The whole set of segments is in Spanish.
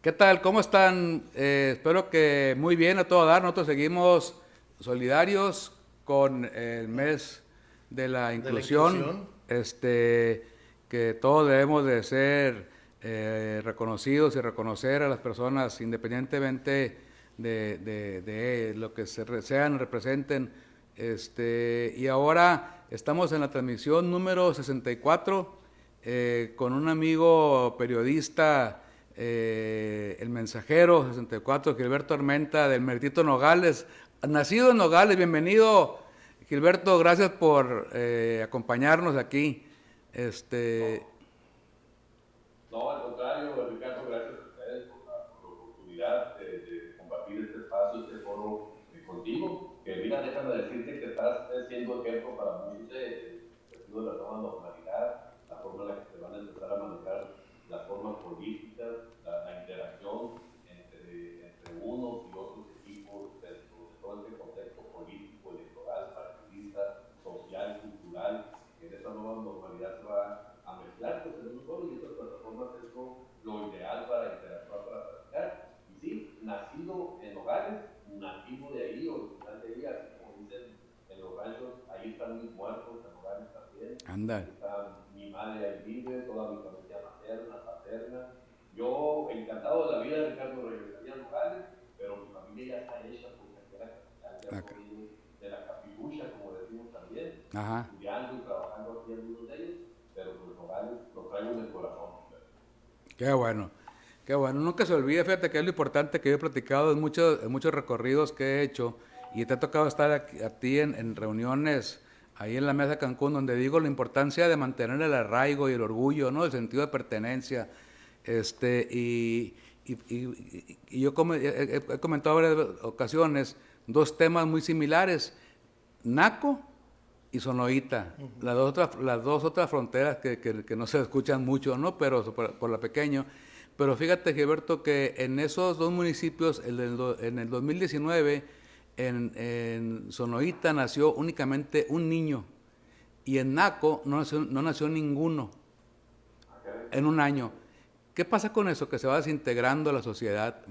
¿Qué tal? ¿Cómo están? Espero que muy bien a todo dar. Nosotros seguimos solidarios con el mes de la De la inclusión, inclusión. que todos debemos de ser reconocidos y reconocer a las personas independientemente de lo que sean, representen. Y ahora estamos en la transmisión número 64 con un amigo periodista, el mensajero 64, Gilberto Armenta, del Meritito Nogales, nacido en Nogales. Bienvenido, Gilberto, gracias por acompañarnos aquí. Este, No, no, al contrario, Ricardo, gracias a ustedes por la oportunidad de compartir este espacio, este foro contigo. Que mira, déjame decirte que estás siendo ejemplo para muchos de la nueva normalidad, la forma en la que se van a empezar a manejar las formas políticas, la interacción entre unos y otros equipos dentro de todo este contexto político, electoral, partidista, social, cultural, que en esa nueva normalidad se va a mezclar, pues en un solo y estas plataformas es lo ideal para interactuar, para platicar. Y sí, nacido en Nogales, nativo de ahí, original de ahí, así como dicen en los ranchos, ahí están mis muertos, en Nogales también, anda. ahí está mi madre, ahí vive, toda mi familia materna, paterna. Yo, encantado de la vida, Ricardo, regresaría a Nogales, pero mi familia ya está hecha, porque aquí en la capital ya Acá. todos vienen de la capirucha, como decimos también, Ajá. estudiando y trabajando aquí algunos de ellos, pero pues Nogales lo traigo en el corazón. Qué bueno. Qué bueno. Nunca se olvide, fíjate que es lo importante que yo he platicado en muchos recorridos que he hecho y te ha tocado estar a ti en reuniones ahí en la mesa Cancún, donde digo la importancia de mantener el arraigo y el orgullo, ¿no? El sentido de pertenencia. Este, y yo he comentado varias ocasiones dos temas muy similares: Naco y Sonoita, las dos otras fronteras que no se escuchan mucho, ¿no? Pero por la pequeño. Pero fíjate, Gilberto, que en esos dos municipios, en el 2019, en Sonoita nació únicamente un niño y en Naco no nació ninguno en un año. ¿Qué pasa con eso? Que se va desintegrando la sociedad,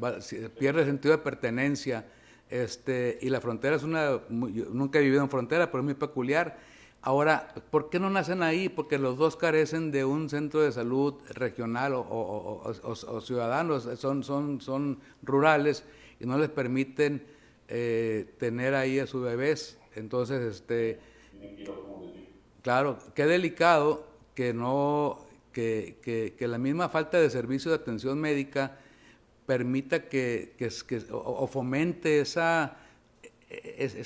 pierde el sentido de pertenencia, y la frontera es yo nunca he vivido en frontera, pero es muy peculiar. Ahora, ¿por qué no nacen ahí? Porque los dos carecen de un centro de salud regional o ciudadanos, son rurales y no les permiten tener ahí a sus bebés. Entonces, Tienen que ir a otro municipio. claro, qué delicado que no, que la misma falta de servicio de atención médica permita o fomente esa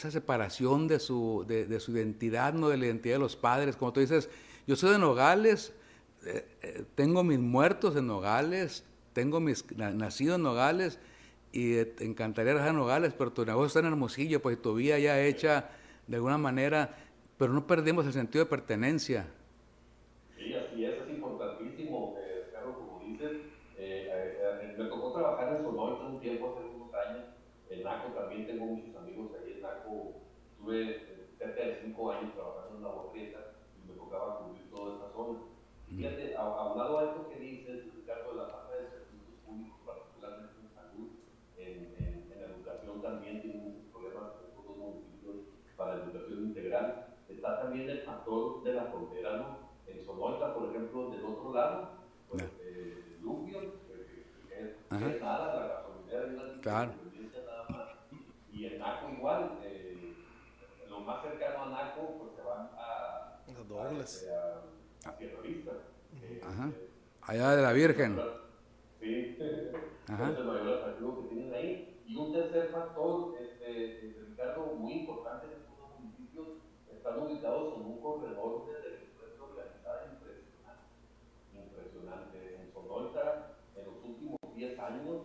separación de su identidad, no de la identidad de los padres. Como tú dices, yo soy de Nogales, tengo mis muertos en Nogales, nacido en Nogales y te encantaría dejar Nogales, pero tu negocio está en Hermosillo, pues tu vida ya hecha de alguna manera, pero no perdemos el sentido de pertenencia. Sí, así es importantísimo, Carlos, como dices. Me tocó trabajar en Sonoita un tiempo, hace unos años. En Naco también tengo muchos amigos ahí en Naco. Tuve cerca de 5 años trabajando en la Borrieta y me tocaba cubrir toda esa zona. Y fíjate, aunado a esto que dices, Ricardo, de la falta de servicios públicos, particularmente en salud, en educación también tienen muchos problemas en estos dos municipios para educación integral. Está también el factor de la frontera, ¿no? En Sonoita, por ejemplo, del otro lado, pues No. Lumbio, Ajá, que es nada, la gasolinera y una tienda de claro. conveniencia nada más. Y en Naco igual, lo más cercano a Naco, pues se van Las dobles. a Sierra Vista, Ajá. Allá de que la es el Virgen. mayor, sí, que Ajá. es el mayor atractivo que tienen ahí. Y un tercer factor, Ricardo, muy importante en estos dos municipios, están ubicados en un corredor de delincuencia organizada impresionante. Impresionante. En Sonoita, en los últimos 10 años,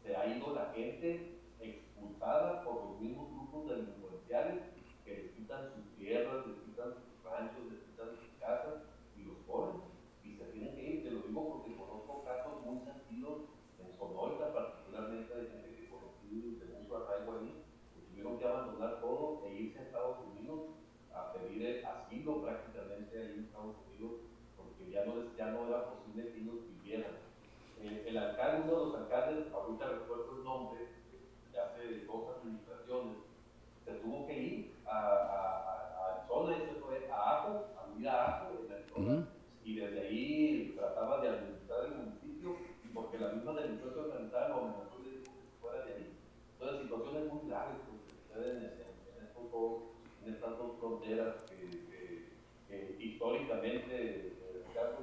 se ha ido la gente expulsada por los mismos grupos delincuenciales que les quitan sus tierras, les quitan sus ranchos, les quitan sus casas y los corren. Y se tienen que ir, te lo digo porque conozco casos muy sentidos en Sonoita, particularmente de gente que conocí de mucho arraigo ahí, que tuvieron que abandonar todo e irse a Estados Unidos a pedir asilo prácticamente ahí en Estados Unidos, porque ya no era posible que ellos vivieran el alcalde, uno de los alcaldes, ahorita recuerdo el nombre, de hace 2 administraciones, se tuvo que ir a Arizona y se fue a vivir a Ajo, en Arizona, y desde ahí trataba de administrar el municipio, y porque la misma delincuencia organizada lo amenazó y le dijo que se fuera de ahí. Entonces, situaciones muy graves que suceden en estas dos fronteras que históricamente,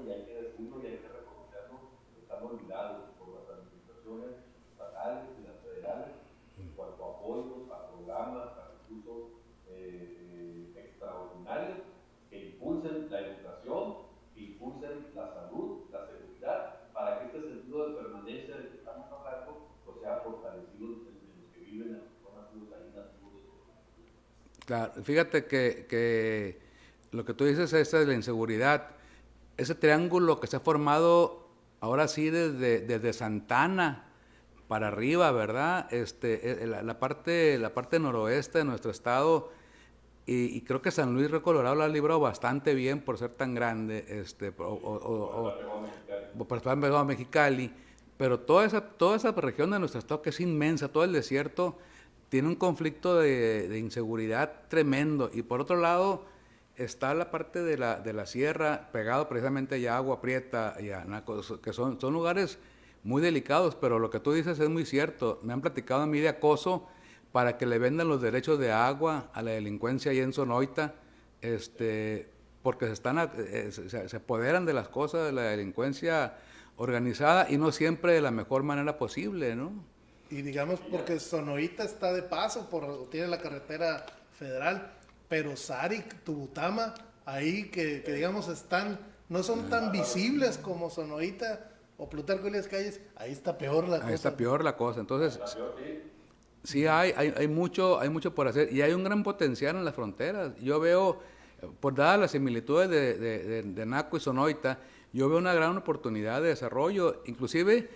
y hay que decirlo y hay que reconocerlo, están olvidados por las administraciones estatales y las federales en cuanto a apoyos, a programas, a recursos extraordinarios que impulsen la educación, que impulsen la salud, la seguridad, para que este sentido de permanencia del que estamos hablando pues sea fortalecido en los que viven, en los que son nacidos ahí, nativos. Claro, fíjate que lo que tú dices, esta de la inseguridad, ese triángulo que se ha formado ahora sí desde Santana para arriba, ¿verdad? La parte noroeste de nuestro estado, y creo que San Luis Río Colorado lo ha librado bastante bien por ser tan grande, por estar pegado a Mexicali, pero toda esa región de nuestro estado que es inmensa, todo el desierto, tiene un conflicto de inseguridad tremendo. Y por otro lado está la parte de la sierra, pegado precisamente ya a Agua Prieta, y a Nacos, que son lugares muy delicados, pero lo que tú dices es muy cierto. Me han platicado a mí de acoso para que le vendan los derechos de agua a la delincuencia ahí en Sonoita, porque se apoderan de las cosas de la delincuencia organizada y no siempre de la mejor manera posible, ¿no? Y digamos, porque Sonoita está de paso, tiene la carretera federal, pero Sarik, Tubutama, ahí que digamos no son tan visibles como Sonoita o Plutarco Elías Calles, ahí está peor la cosa. Ahí está peor la cosa. Entonces, sí hay mucho por hacer y hay un gran potencial en las fronteras. Yo veo, por dadas las similitudes de Naco y Sonoita, yo veo una gran oportunidad de desarrollo. Inclusive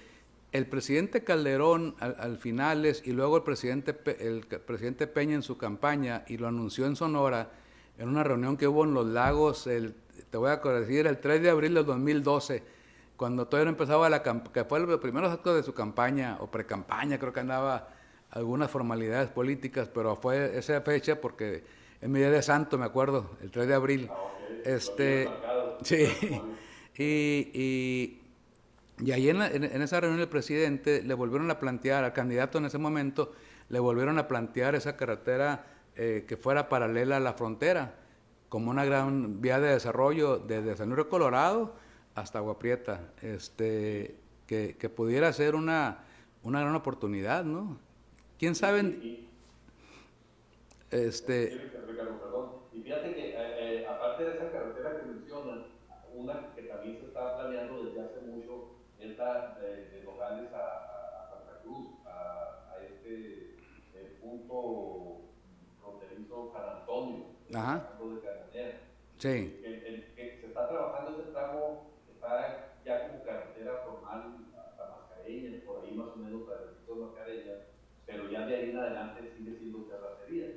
el presidente Calderón al finales y luego el presidente Peña en su campaña, y lo anunció en Sonora en una reunión que hubo en Los Lagos, te voy a decir, el 3 de abril del 2012, cuando todavía no empezaba que fue los primeros actos de su campaña o pre-campaña, creo que andaba algunas formalidades políticas, pero fue esa fecha porque es mi día de santo, me acuerdo, el 3 de abril. Sí, y ahí en esa reunión el presidente le volvieron a plantear, al candidato en ese momento, le volvieron a plantear esa carretera que fuera paralela a la frontera, como una gran vía de desarrollo desde San Luis Colorado hasta Agua Prieta, que pudiera ser una gran oportunidad, ¿no? ¿Quién sabe? Ricardo, perdón. Y fíjate que aparte de esa carretera que mencionan, una que también se está planeando desde hace mucho es la de Nogales a Santa Cruz, a este punto fronterizo San Antonio, de Cananea. Sí. Que se está trabajando ese tramo, está ya como carretera formal hasta Mascareñas, por ahí más o menos para el sitio de Mascareñas, pero ya de ahí en adelante sigue siendo terracería.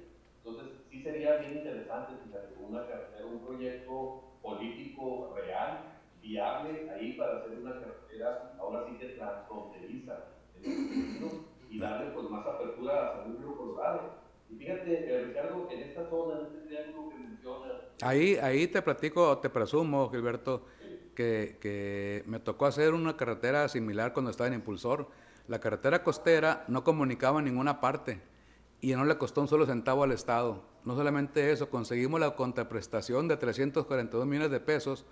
Entonces, sí sería bien interesante, fíjate, una carretera, un proyecto político real, viable, ahí para hacer una carretera, ahora sí que transfronteriza en ese sentido, y darle pues más apertura a San Luis Río Colorado. Y fíjate, Ricardo, en esta zona, en este triángulo que mencionas... Ahí te platico, te presumo, Gilberto, que me tocó hacer una carretera similar cuando estaba en Impulsor. La carretera costera no comunicaba en ninguna parte y no le costó un solo centavo al Estado. No solamente eso, conseguimos la contraprestación de 342 millones de pesos,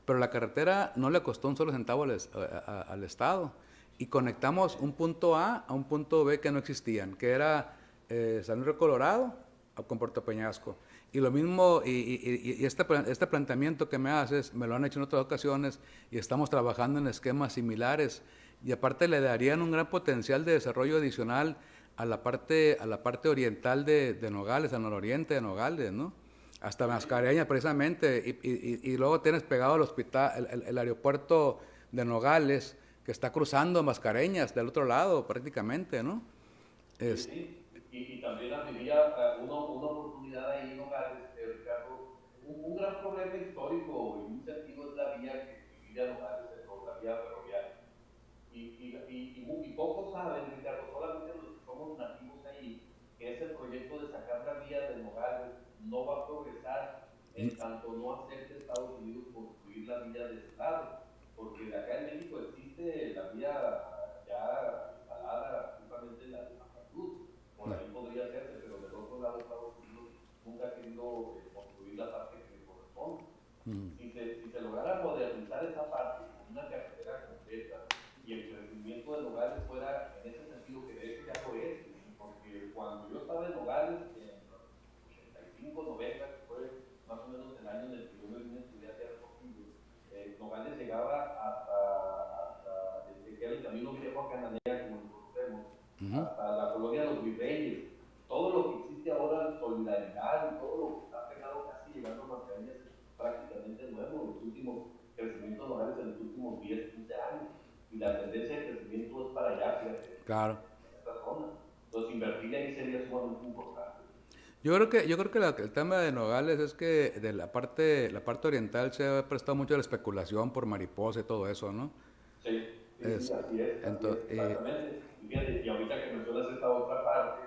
pero la carretera no le costó un solo centavo al Estado. Y conectamos un punto A a un punto B que no existían, que era San Luis Río Colorado con Puerto Peñasco. Y lo mismo, y este planteamiento que me haces, me lo han hecho en otras ocasiones y estamos trabajando en esquemas similares. Y aparte le darían un gran potencial de desarrollo adicional a la parte oriental de Nogales, al nororiente de Nogales, ¿no? Hasta Mascareña precisamente, y luego tienes pegado al hospital, el aeropuerto de Nogales, que está cruzando Mascareñas del otro lado prácticamente, ¿no? Sí. Y también abriría una oportunidad ahí en Nogales, Ricardo, un gran problema histórico y un sentido es la vía que divide a Nogales, la vía ferroviaria. y pocos saben, Ricardo, solamente los que somos nativos ahí, que ese proyecto de sacar la vía de Nogales no va a progresar en tanto no acepte Estados Unidos construir la vía de ese lado, porque de acá en México existe la vía ya instalada justamente en la de Macapuz, por ahí podría hacerse, pero del otro lado Estados Unidos nunca ha querido construir la parte que le corresponde. Si se lograra modernizar esa parte con una carretera completa y el crecimiento de Nogales fuera en ese sentido, que de hecho ya lo es, porque cuando yo estaba en Nogales, en los 85, 90, que fue más o menos el año en el que yo me vine a estudiar teatro contigo, Nogales llegaba hasta desde que era el camino viejo a Cananea, como lo conocemos, hasta la colonia de los Virreyes. Todo lo que existe ahora, solidaridad y todo lo que está pegado casi llegando a Mascareñas es prácticamente nuevo, los últimos crecimientos Nogales en los últimos 10, 15 años. Y la tendencia de crecimiento es para allá, fíjate, Claro. en esta zona. Entonces, invertir ahí sería sumamente importante. Yo creo que el tema de Nogales es que de la parte oriental se ha prestado mucho a la especulación por mariposa y todo eso, ¿no? Sí, así es, exactamente. Y fíjate, y ahorita que mencionas esta otra parte,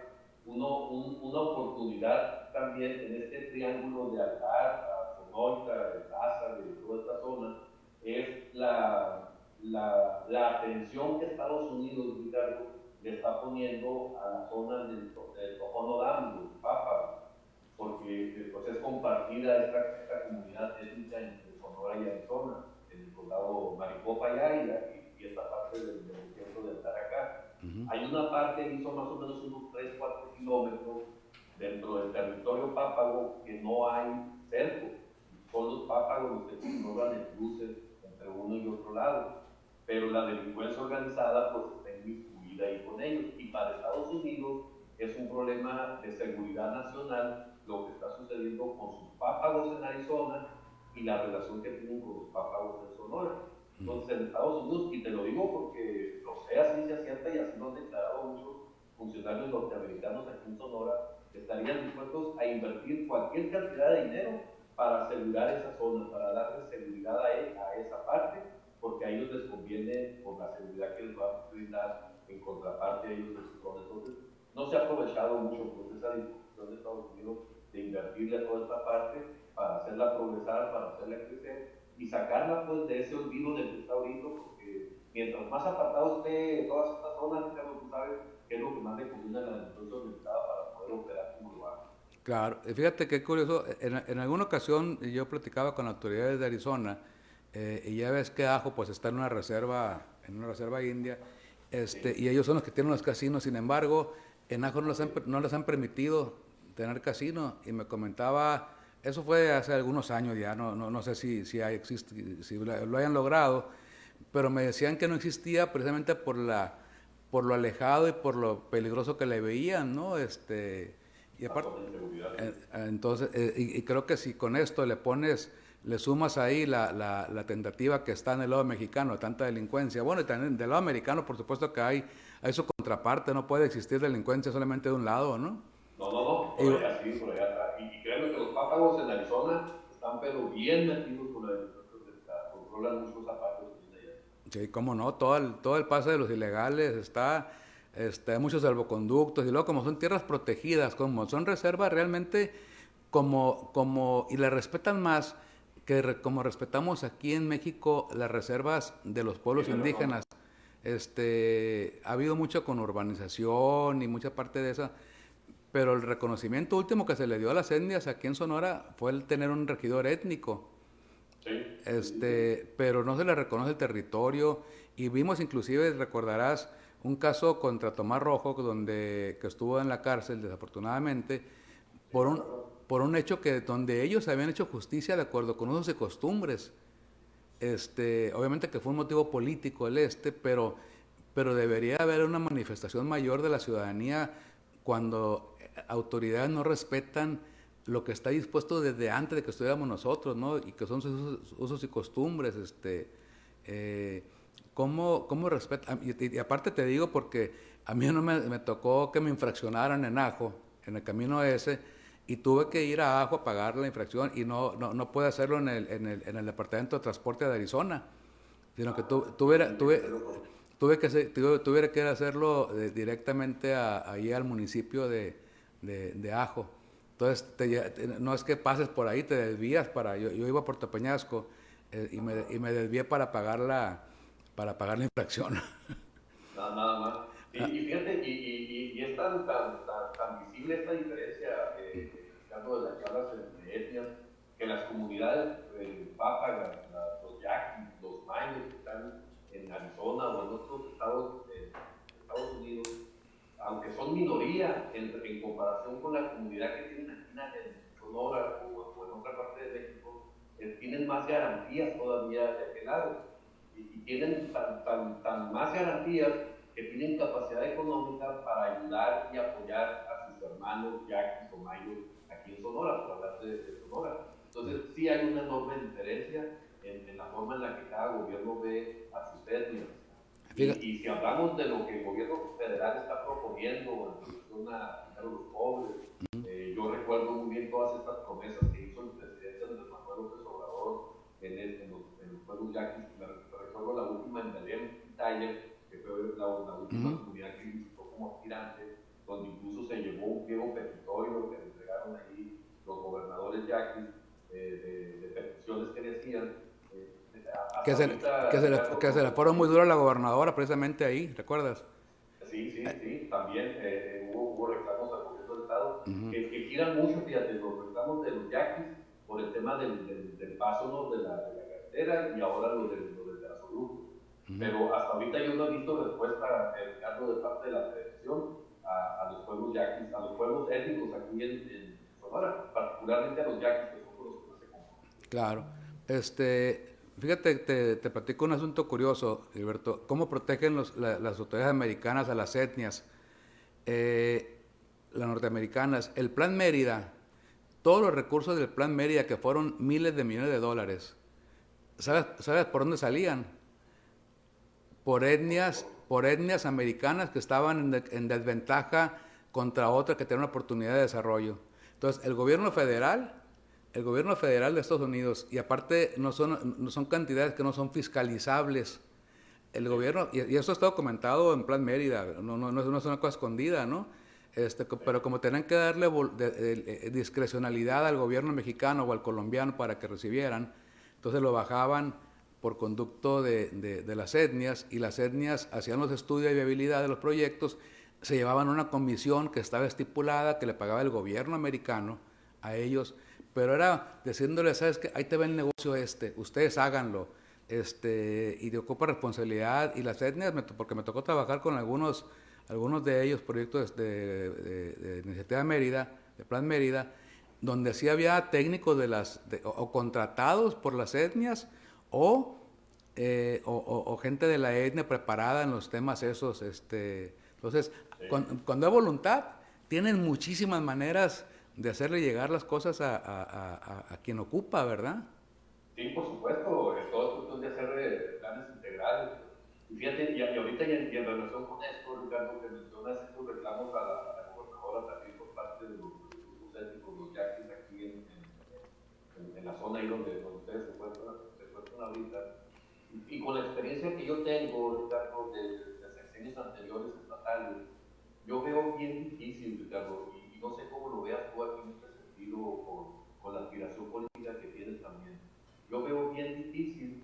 una oportunidad también en este triángulo de Altar, Sonoita, de Plaza, de toda esta zona, es la atención que Estados Unidos, Ricardo, le está poniendo a la zona del Tohono O'odham, del Pápá, porque pues, es compartida esta comunidad étnica entre Sonora y Arizona, en el condado Maricopa allá y esta parte del desierto del Taracá. Hay una parte, hizo más o menos unos 3-4 kilómetros dentro del territorio pápago que no hay cerco. Son los pápagos los que controlan el cruce entre uno y otro lado. Pero la delincuencia organizada pues está inmiscuida ahí con ellos. Y para Estados Unidos es un problema de seguridad nacional lo que está sucediendo con sus pápagos en Arizona y la relación que tienen con los pápagos en Sonora. Entonces en Estados Unidos, y te lo digo porque lo sé a ciencia cierta y así lo han declarado muchos funcionarios norteamericanos aquí en Sonora, estarían dispuestos a invertir cualquier cantidad de dinero para asegurar esa zona, para darle seguridad a esa parte, porque a ellos les conviene por la seguridad que les va a brindar en contraparte a ellos de su zona. Entonces, no se ha aprovechado mucho por esa disposición de Estados Unidos de invertirle a toda esta parte para hacerla progresar, para hacerla crecer y sacarla pues de ese olvido del que está ahorita, porque mientras más apartado esté todas estas zonas, tú sabes qué es lo que más le conviene a la delincuencia organizada para poder operar como lo hace. Claro, y fíjate qué curioso, en alguna ocasión yo platicaba con autoridades de Arizona, y ya ves que Ajo pues está en una reserva india, y ellos son los que tienen los casinos. Sin embargo, en Ajo no les han permitido tener casino, y me comentaba, eso fue hace algunos años ya, no sé si lo hayan logrado, pero me decían que no existía precisamente por lo alejado y por lo peligroso que le veían, ¿no? Y aparte, entonces, y creo que si con esto le sumas ahí la tentativa que está en el lado mexicano de tanta delincuencia, bueno, y también del lado americano, por supuesto que hay su contraparte, no puede existir delincuencia solamente de un lado, ¿no? No, por allá sí, por allá atrás. Y créeme que los pápagos en Arizona están pero bien metidos con la delincuencia, controlan muchos zapatos. Sí, cómo no, todo el pase de los ilegales hay muchos salvoconductos, y luego como son tierras protegidas, como son reservas realmente, y las respetan más que como respetamos aquí en México las reservas de los pueblos indígenas. Ha habido mucho con urbanización y mucha parte de esa, pero el reconocimiento último que se le dio a las etnias aquí en Sonora fue el tener un regidor étnico. Pero no se le reconoce el territorio, y vimos inclusive, recordarás, un caso contra Tomás Rojo, que estuvo en la cárcel desafortunadamente por un hecho donde ellos habían hecho justicia de acuerdo con usos y costumbres. Obviamente que fue un motivo político pero debería haber una manifestación mayor de la ciudadanía cuando autoridades no respetan lo que está dispuesto desde antes de que estuviéramos nosotros, ¿no? Y que son sus usos y costumbres. ¿Cómo respetan? Y aparte te digo porque a mí no me tocó que me infraccionaran en Ajo, en el camino ese, y tuve que ir a Ajo a pagar la infracción, y no pude hacerlo en el Departamento de Transporte de Arizona, sino que tuviera que ir a hacerlo directamente ahí al municipio de Ajo. Entonces, no es que pases por ahí, te desvías yo iba a Puerto Peñasco y me desvié para pagar la infracción. Nada más. Y fíjate, y es tan visible esta diferencia, Ricardo, de las charlas entre etnias, que las comunidades pápagas, los yaquis, los mayos que están en Arizona o en otros estados de Estados Unidos, aunque son minoría en comparación con la comunidad que tienen aquí en Sonora o en otra parte de México, tienen más garantías todavía de aquel lado. Y tienen tan más garantías que tienen capacidad económica para ayudar y apoyar a sus hermanos yaquis o mayos aquí en Sonora, por hablar de Sonora. Entonces sí hay una enorme diferencia en la forma en la que cada gobierno ve a sus etnias. Y si hablamos de lo que el gobierno federal está proponiendo en relación a los pobres, yo recuerdo muy bien todas estas promesas que hizo el presidente Andrés Manuel López Obrador en los pueblos yaquis. Me recuerdo la última en Belén, Italia, que fue la última comunidad que visitó como aspirante, donde incluso se llevó un pliego petitorio que le entregaron ahí los gobernadores yaquis de peticiones que decían. Que se le fueron muy duro a la gobernadora precisamente ahí, ¿recuerdas? Sí, también hubo reclamos al gobierno del estado que giran mucho, fíjate, los reclamos de los yaquis por el tema del paso, ¿no?, de la carretera, y ahora lo del gasoducto. Pero hasta ahorita yo no he visto respuesta, Ricardo, de parte de la federación a los pueblos yaquis, a los pueblos étnicos aquí en Sonora, particularmente a los yaquis, que son los que más se conocen. Claro. Fíjate, te platico un asunto curioso, Gilberto. ¿Cómo protegen las autoridades americanas a las etnias, las norteamericanas? El Plan Mérida, todos los recursos del Plan Mérida, que fueron miles de millones de dólares, ¿sabes por dónde salían? Por etnias americanas que estaban en desventaja contra otras que tenían una oportunidad de desarrollo. Entonces, el gobierno federal de Estados Unidos, y aparte no son cantidades que no son fiscalizables. El gobierno, y eso está documentado en Plan Mérida, no es una cosa escondida, ¿no? Pero como tenían que darle discrecionalidad al gobierno mexicano o al colombiano para que recibieran, entonces lo bajaban por conducto de las etnias, y las etnias hacían los estudios de viabilidad de los proyectos, se llevaban una comisión que estaba estipulada, que le pagaba el gobierno americano a ellos, pero era diciéndole, ¿sabes qué? Ahí te va el negocio ustedes háganlo, y te ocupa responsabilidad. Y las etnias, porque me tocó trabajar con algunos de ellos, proyectos de Iniciativa Mérida, de Plan Mérida, donde sí había técnicos o contratados por las etnias, o gente de la etnia preparada en los temas esos. Entonces, cuando hay voluntad, tienen muchísimas maneras de hacerle llegar las cosas a quien ocupa, ¿verdad? Sí, por supuesto, es todo cuestión de hacer planes integrales. Y fíjate, y ahorita y en relación con esto, Ricardo, que mencionas estos reclamos a la gobernadora también por parte de los grupos étnicos, los yaquis aquí en la zona ahí donde ustedes se encuentran ahorita. Y con la experiencia que yo tengo, Ricardo, de sexenios anteriores estatales, yo veo bien difícil, Ricardo, y no sé cómo lo veas tú aquí en este sentido con la aspiración política que tienes también. Yo veo bien difícil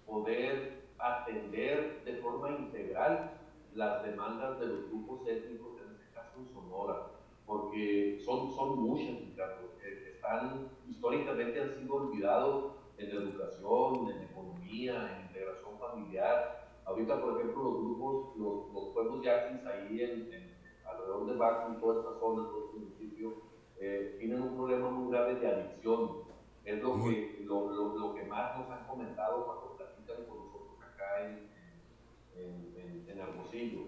poder atender de forma integral las demandas de los grupos étnicos, en este caso en Sonora, porque son muchas, Ricardo, históricamente han sido olvidados en educación, en economía, en integración familiar. Ahorita, por ejemplo, los pueblos yaquis ahí alrededor de Baco, en toda esta zona, todo este municipio, tienen un problema muy grave de adicción. Es lo que más nos han comentado cuando platican con nosotros acá en Hermosillo.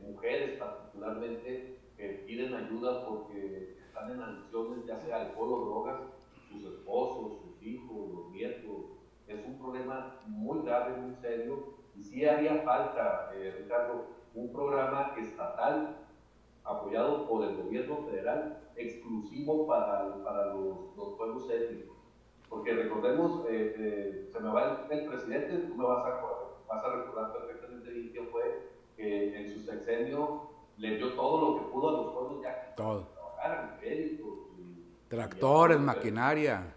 Mujeres particularmente que piden ayuda porque están en adicciones, ya sea alcohol o drogas, sus esposos, sus hijos, los nietos. Es un problema muy grave, muy serio, y sí haría falta, Ricardo, un programa estatal apoyado por el gobierno federal exclusivo para los pueblos étnicos. Porque recordemos, se me va el presidente, tú me vas a vas a recordar perfectamente bien que fue que en su sexenio le dio todo lo que pudo a los pueblos ya Todo. trabajar en créditos Tractores, maquinaria.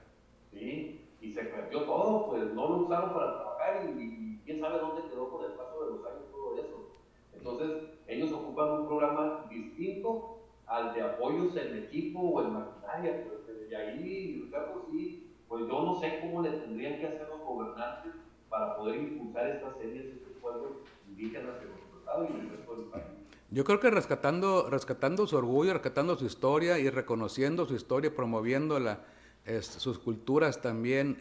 Sí, y se perdió todo, pues no lo usaron para trabajar y quién sabe dónde quedó con el paso de los años todo eso. Entonces, ellos ocupan un programa distinto al de apoyos en equipo o en maquinaria, pues de ahí, Ricardo, sí, pues yo no sé cómo le tendrían que hacer los gobernantes para poder impulsar estas series de estos pueblos indígenas en nuestro estado y en el resto del país. Yo creo que rescatando su orgullo, rescatando su historia y reconociendo su historia, promoviéndola, sus culturas también,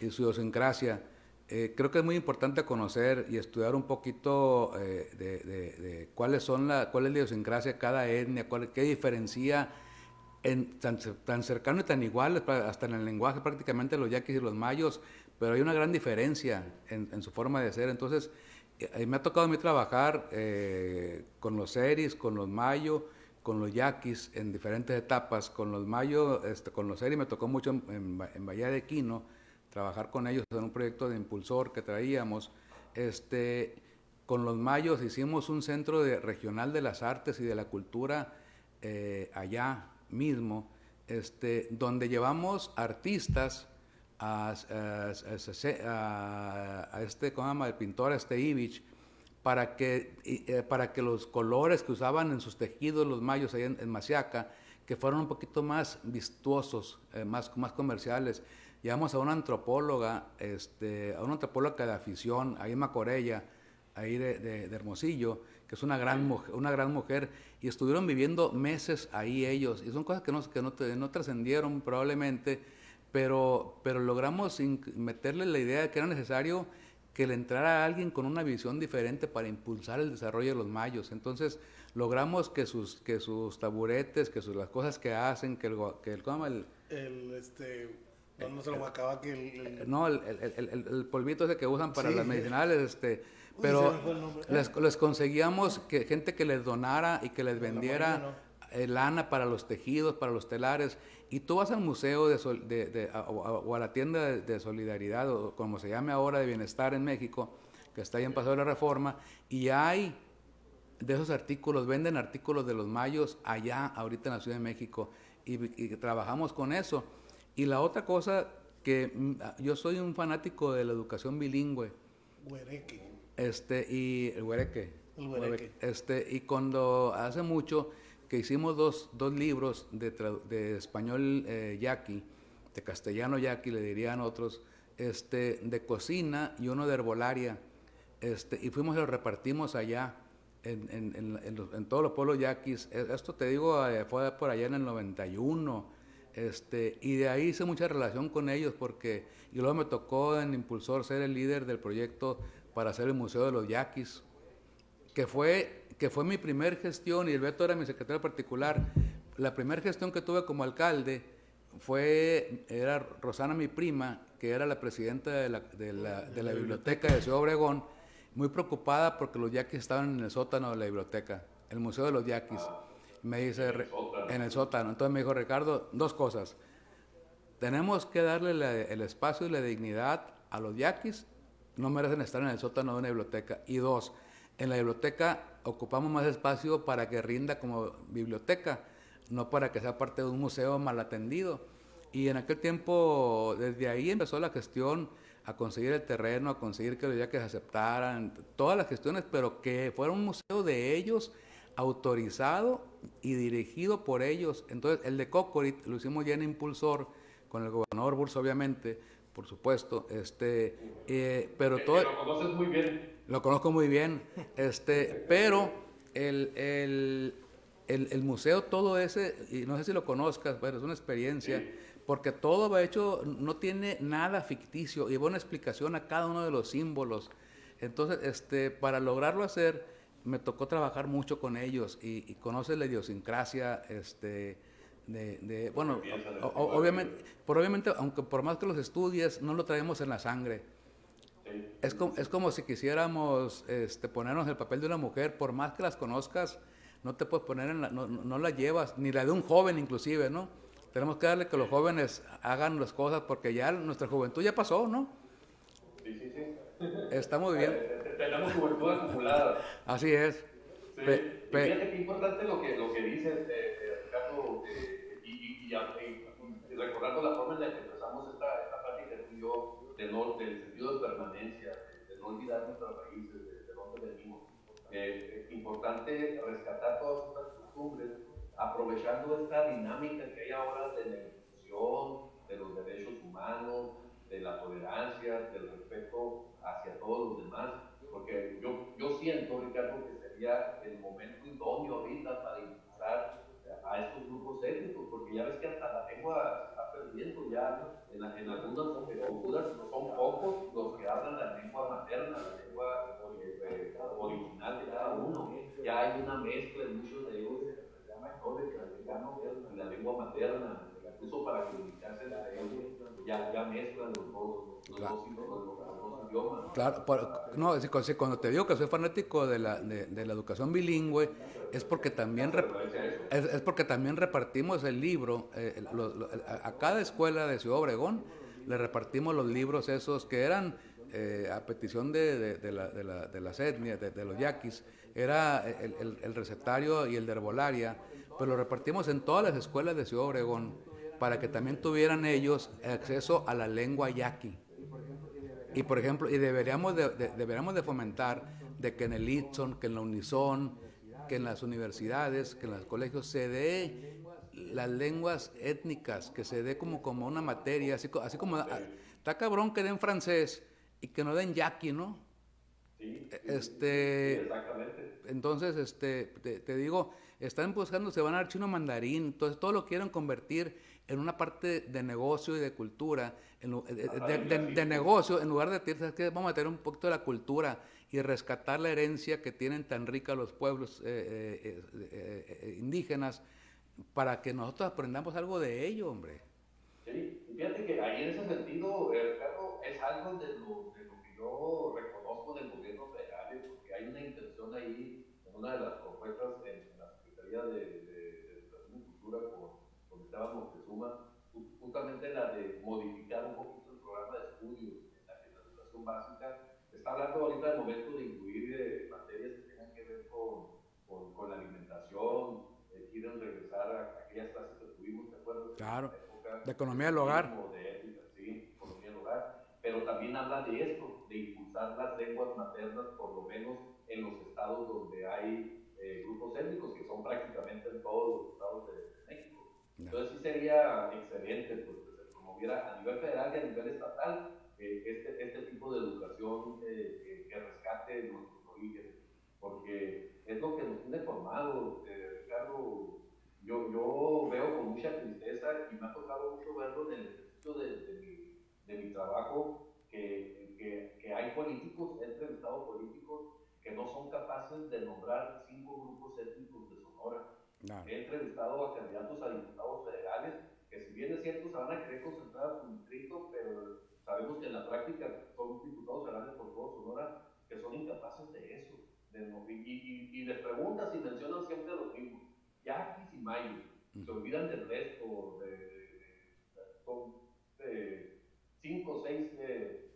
y su idiosincrasia. Creo que es muy importante conocer y estudiar un poquito de cuál es la idiosincrasia de cada etnia, qué diferencia tan cercano y tan igual, hasta en el lenguaje prácticamente los yaquis y los mayos, pero hay una gran diferencia en su forma de ser. Entonces, me ha tocado a mí trabajar con los seris, con los mayos, con los yaquis en diferentes etapas. Con los mayos, con los seris me tocó mucho en Bahía de Quino, trabajar con ellos en un proyecto de impulsor que traíamos. Con los mayos hicimos un centro regional de las artes y de la cultura allá mismo, donde llevamos artistas ¿cómo se llama? El pintor Ivich, para que los colores que usaban en sus tejidos los mayos ahí en Masiaca, que fueron un poquito más vistosos, más comerciales. Llevamos a una antropóloga, de afición, ahí en Macorella, ahí de Hermosillo, que es una gran mujer, y estuvieron viviendo meses ahí ellos, y son cosas que no trascendieron probablemente, pero logramos meterle la idea de que era necesario que le entrara a alguien con una visión diferente para impulsar el desarrollo de los mayos. Entonces logramos que sus taburetes, las cosas que hacen, ¿cómo se llama? No se lo guacaba que No, el polvito ese que usan para sí, las medicinales, pero les conseguíamos gente que les donara y que les vendiera lana para los tejidos, para los telares. Y tú vas al museo o a la tienda de solidaridad, o como se llame ahora, de bienestar en México, que está ahí en Paseo de la Reforma, y hay de esos artículos, venden artículos de los mayos allá, ahorita en la Ciudad de México, y trabajamos con eso. Y la otra cosa, que yo soy un fanático de la educación bilingüe. Huereque. Y el huereque. El huereque. Y cuando hace mucho que hicimos dos libros de español yaqui, de castellano yaqui, le dirían otros, de cocina y uno de herbolaria, y fuimos y los repartimos allá en todos los pueblos yaquis. Esto te digo, fue por allá en el 91, y de ahí hice mucha relación con ellos, y luego me tocó en Impulsor ser el líder del proyecto para hacer el Museo de los Yaquis, que fue mi primer gestión, y el Beto era mi secretario particular. La primera gestión que tuve como alcalde era Rosana, mi prima, que era la presidenta de la biblioteca de Ciudad Obregón, muy preocupada porque los yaquis estaban en el sótano de la biblioteca, el Museo de los Yaquis. Me dice, en el sótano. Entonces me dijo, Ricardo, dos cosas. Tenemos que darle el espacio y la dignidad a los yaquis, no merecen estar en el sótano de una biblioteca. Y dos, en la biblioteca ocupamos más espacio para que rinda como biblioteca, no para que sea parte de un museo mal atendido. Y en aquel tiempo, desde ahí empezó la gestión a conseguir el terreno, a conseguir que los yaquis aceptaran, todas las gestiones, pero que fuera un museo de ellos, autorizado y dirigido por ellos. Entonces, el de Cocorit lo hicimos ya en Impulsor, con el gobernador Burso, obviamente, por supuesto, pero todo... Lo conoces muy bien. Lo conozco muy bien, pero el museo todo ese, y no sé si lo conozcas, pero es una experiencia, sí, porque todo va hecho, no tiene nada ficticio, y va una explicación a cada uno de los símbolos. Entonces, para lograrlo hacer, me tocó trabajar mucho con ellos, y conoces la idiosincrasia, bueno, obviamente, aunque por más que los estudies, no lo traemos en la sangre. Es como si quisiéramos ponernos en el papel de una mujer, por más que las conozcas, no te puedes poner no la llevas, ni la de un joven inclusive, ¿no? Tenemos que darle que los jóvenes hagan las cosas, porque ya nuestra juventud ya pasó, ¿no? Sí. Está muy bien. Tenemos juventud acumulada. Así es. Sí. Y fíjate qué importante lo que dices, Ricardo, y recordando la forma en la que empezamos esta plática tú y yo, del sentido de permanencia, de no olvidar nuestras raíces, de dónde venimos. Importante rescatar todas estas costumbres, aprovechando esta dinámica que hay ahora de la inclusión, de los derechos humanos, de la tolerancia, del respeto hacia todos los demás, porque yo siento, Ricardo, que sería el momento idóneo ahorita para impulsar a estos grupos étnicos, porque ya ves que hasta la lengua se está perdiendo ya en algunas culturas, no son pocos los que hablan la lengua materna, la lengua original de cada uno. Ya hay una mezcla en muchos de ellos, se llama el castellano y la lengua materna, incluso para comunicarse entre ellos, ya mezclan los dos idiomas. Claro, no, cuando te digo que soy fanático de la educación bilingüe, es porque también es porque también repartimos el libro, a cada escuela de Ciudad Obregón le repartimos los libros esos que eran a petición de las etnias, de los yaquis, era el recetario y el de herbolaria, pero lo repartimos en todas las escuelas de Ciudad Obregón para que también tuvieran ellos acceso a la lengua yaqui. Y por ejemplo, deberíamos de fomentar de que en el ITSON, que en la Unison, que en las universidades, que en los colegios se dé las lenguas étnicas, que se dé como una materia, así como está cabrón que den francés y que no den yaqui, ¿no? Sí, exactamente. Entonces, te digo, están buscando, se van a dar chino mandarín, entonces todo lo quieren convertir en una parte de negocio y de cultura, de negocio, en lugar de decir, ¿sabes qué? Vamos a tener un poquito de la cultura y rescatar la herencia que tienen tan rica los pueblos indígenas, para que nosotros aprendamos algo de ello, hombre. Sí, y fíjate que ahí en ese sentido, Ricardo, es algo de lo que yo reconozco del gobierno federal, porque hay una intención ahí, en una de las propuestas en la Secretaría de Educación y Cultura con Esteban Moctezuma, justamente la de modificar un poquito el programa de estudios en la educación básica. Está hablando ahorita del momento de incluir materias que tengan que ver con la alimentación, quieren regresar a aquellas clases que tuvimos, ¿te acuerdas? Claro, de economía del hogar. De ética, sí, economía del hogar. Pero también habla de esto, de impulsar las lenguas maternas, por lo menos en los estados donde hay grupos étnicos, que son prácticamente en todos los estados de México. Entonces sí sería excelente pues, que se promoviera a nivel federal y a nivel estatal este tipo de educación que rescate nuestros orígenes, porque es lo que nos tiene formado, Ricardo. Yo veo con mucha tristeza y me ha tocado mucho verlo en el ejercicio de mi trabajo que hay políticos, he entrevistado políticos que no son capaces de nombrar 5 grupos étnicos de Sonora. No. He entrevistado a candidatos a diputados federales que, si bien es cierto, se van a querer concentrar a su distrito, pero sabemos que en la práctica son diputados federales por todo Sonora que son incapaces de eso. Y les preguntas y mencionan siempre lo mismo: yaquis y mayos. Se olvidan del resto, son 5 o 6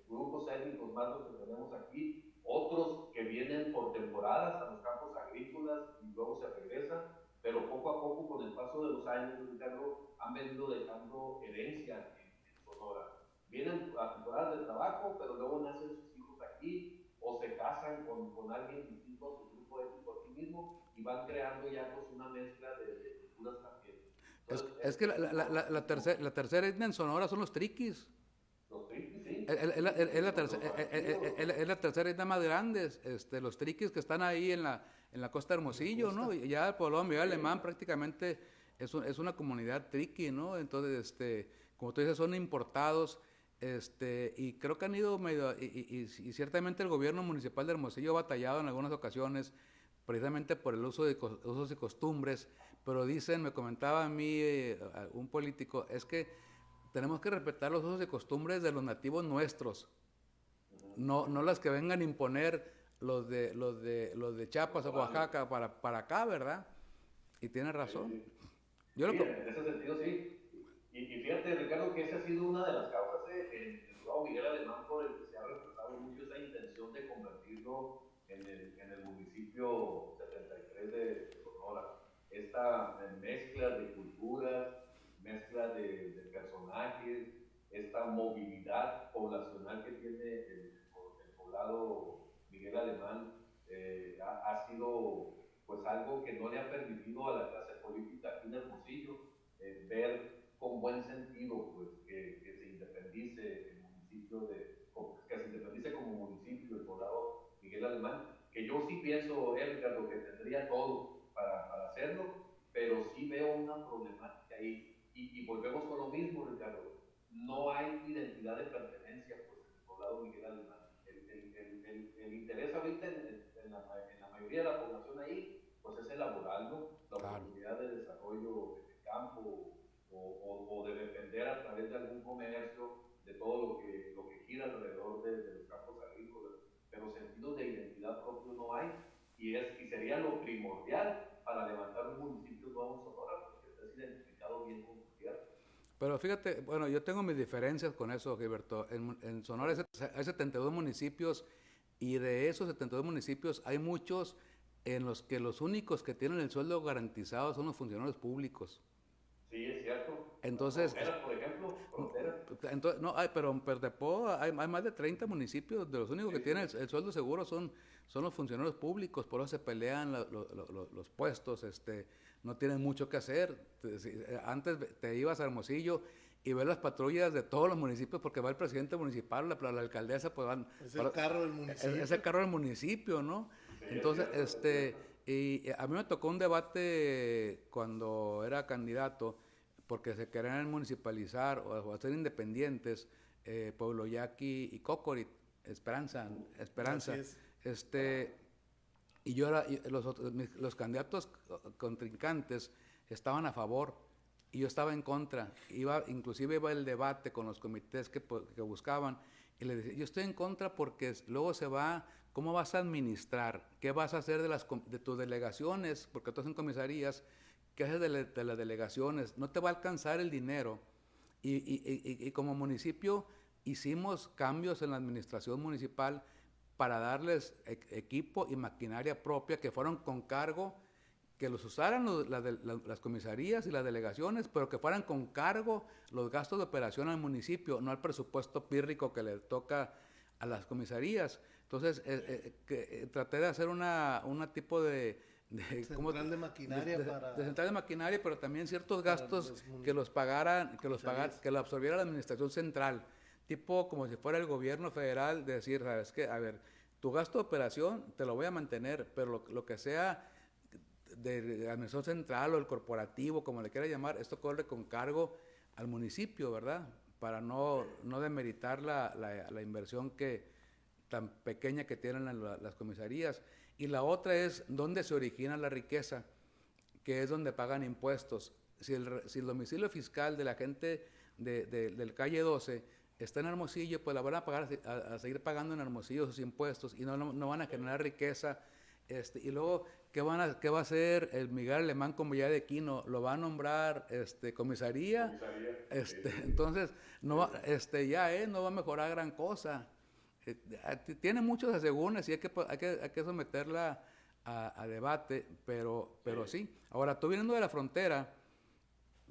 grupos étnicos más los que tenemos aquí, otros que vienen por temporadas a los campos agrícolas y luego se regresan, pero poco a poco, con el paso de los años, Ricardo, han venido dejando herencia en Sonora. Vienen a temporadas de trabajo, pero luego nacen sus hijos aquí, o se casan con alguien distinto a su grupo étnico aquí mismo, y van creando ya pues una mezcla de culturas también. Entonces, es que la tercera etnia en Sonora son los triquis. Los triquis, sí. Es la tercera etnia más grande, los triquis que están ahí en la costa de Hermosillo, ¿no? Y ya el pueblo Miguel Alemán prácticamente es una comunidad triqui, ¿no? Entonces, como tú dices, son importados. Y creo que han ido medio, y ciertamente el gobierno municipal de Hermosillo ha batallado en algunas ocasiones precisamente por el uso de usos y costumbres, pero me comentaba a mí un político, es que tenemos que respetar los usos y costumbres de los nativos nuestros, no las que vengan a imponer los de Chiapas o Oaxaca para acá, ¿verdad? Y tiene razón. Sí, en ese sentido sí. Y fíjate, Ricardo, que esa ha sido una de las causas en Ciudad Miguel Alemán por el que se ha retrasado mucho esa intención ocurrido en el municipio 73 de Sonora. Esta mezcla de culturas, mezcla de personajes, esta movilidad poblacional que tiene el poblado Miguel Alemán, ha sido pues algo que no le ha permitido a la clase política aquí en Hermosillo ver con buen sentido pues, que se independice el municipio que se independice como municipio el poblado Miguel Alemán, que yo sí pienso, Edgar, lo que tendría todo para hacerlo, pero sí veo una problemática ahí. Y volvemos con lo mismo, Ricardo. No hay identidad de pertenencia pues, en el poblado Miguel Alemán. El interés ahorita en la mayoría de la población ahí, pues es el laboral, ¿no? La oportunidad de desarrollo de campo o de depender a través de algún comercio de todo lo que gira alrededor de los campos agrícolas. Pero sentido de identidad propio no hay y sería lo primordial para levantar un municipio nuevo en Sonora, porque estés identificado bien con tu tierra. Pero fíjate, bueno, yo tengo mis diferencias con eso, Gilberto. En Sonora hay 72 municipios y de esos 72 municipios hay muchos en los que los únicos que tienen el sueldo garantizado son los funcionarios públicos. Sí, es cierto. Entonces, Fronteras, por ejemplo, fronteras. entonces no, pero hay más de 30 municipios, de los únicos que tienen el sueldo seguro son los funcionarios públicos, por eso se pelean los puestos, no tienen mucho que hacer. Antes te ibas a Hermosillo y ves las patrullas de todos los municipios porque va el presidente municipal, la alcaldesa, pues van... Es el carro del municipio. Es el carro del municipio, ¿no? Sí, Entonces, y a mí me tocó un debate cuando era candidato, porque se querían municipalizar o hacer independientes Pueblo Yaqui y Cocorit, Esperanza. Así es. Y los candidatos contrincantes estaban a favor y yo estaba en contra. Inclusive iba el debate con los comités que buscaban y le decía, yo estoy en contra porque luego ¿cómo vas a administrar? ¿Qué vas a hacer de tus delegaciones? Porque tú son comisarías. ¿Qué haces de las delegaciones? No te va a alcanzar el dinero. Y como municipio hicimos cambios en la administración municipal para darles equipo y maquinaria propia que fueron con cargo, que los usaran las comisarías y las delegaciones, pero que fueran con cargo los gastos de operación al municipio, no al presupuesto pírrico que le toca a las comisarías. Entonces, traté de hacer una tipo de central de maquinaria de central de maquinaria, pero también ciertos gastos que lo absorbiera la administración central, tipo como si fuera el gobierno federal, de decir, sabes qué, a ver, tu gasto de operación te lo voy a mantener, pero lo que sea de la administración central o el corporativo, como le quiera llamar, esto corre con cargo al municipio, ¿verdad? Para no demeritar la inversión tan pequeña que tienen las comisarías. Y la otra es dónde se origina la riqueza, que es donde pagan impuestos. Si el domicilio fiscal de la gente del calle 12 está en Hermosillo, pues la van a pagar a seguir pagando en Hermosillo sus impuestos y no van a generar riqueza. Y luego, ¿qué va a hacer el Miguel Alemán con Villa de Quino? ¿Lo va a nombrar comisaría? Entonces, no va a mejorar gran cosa. Tiene muchos asegúnes y hay que someterla a debate, pero sí. Ahora, tú viniendo de la frontera,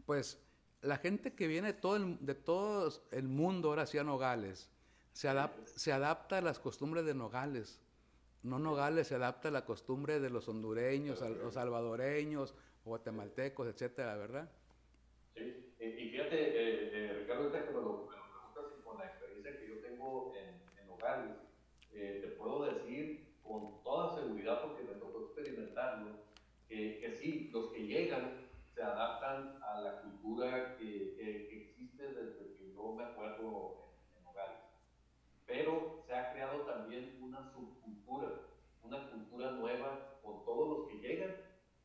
pues la gente que viene de todo el mundo ahora sí a Nogales, se adapta a las costumbres de Nogales. No Nogales se adapta a la costumbre de los hondureños, los salvadoreños, guatemaltecos, etcétera, ¿verdad? Sí, y fíjate, Ricardo, ahorita que me lo preguntas y con la experiencia que yo tengo en Nogales, te puedo decir con toda seguridad, porque me tocó experimentarlo, que sí, los que llegan se adaptan a la cultura que existe desde que yo me acuerdo en Nogales. Pero se ha creado también una subcultura, una cultura nueva con todos los que llegan,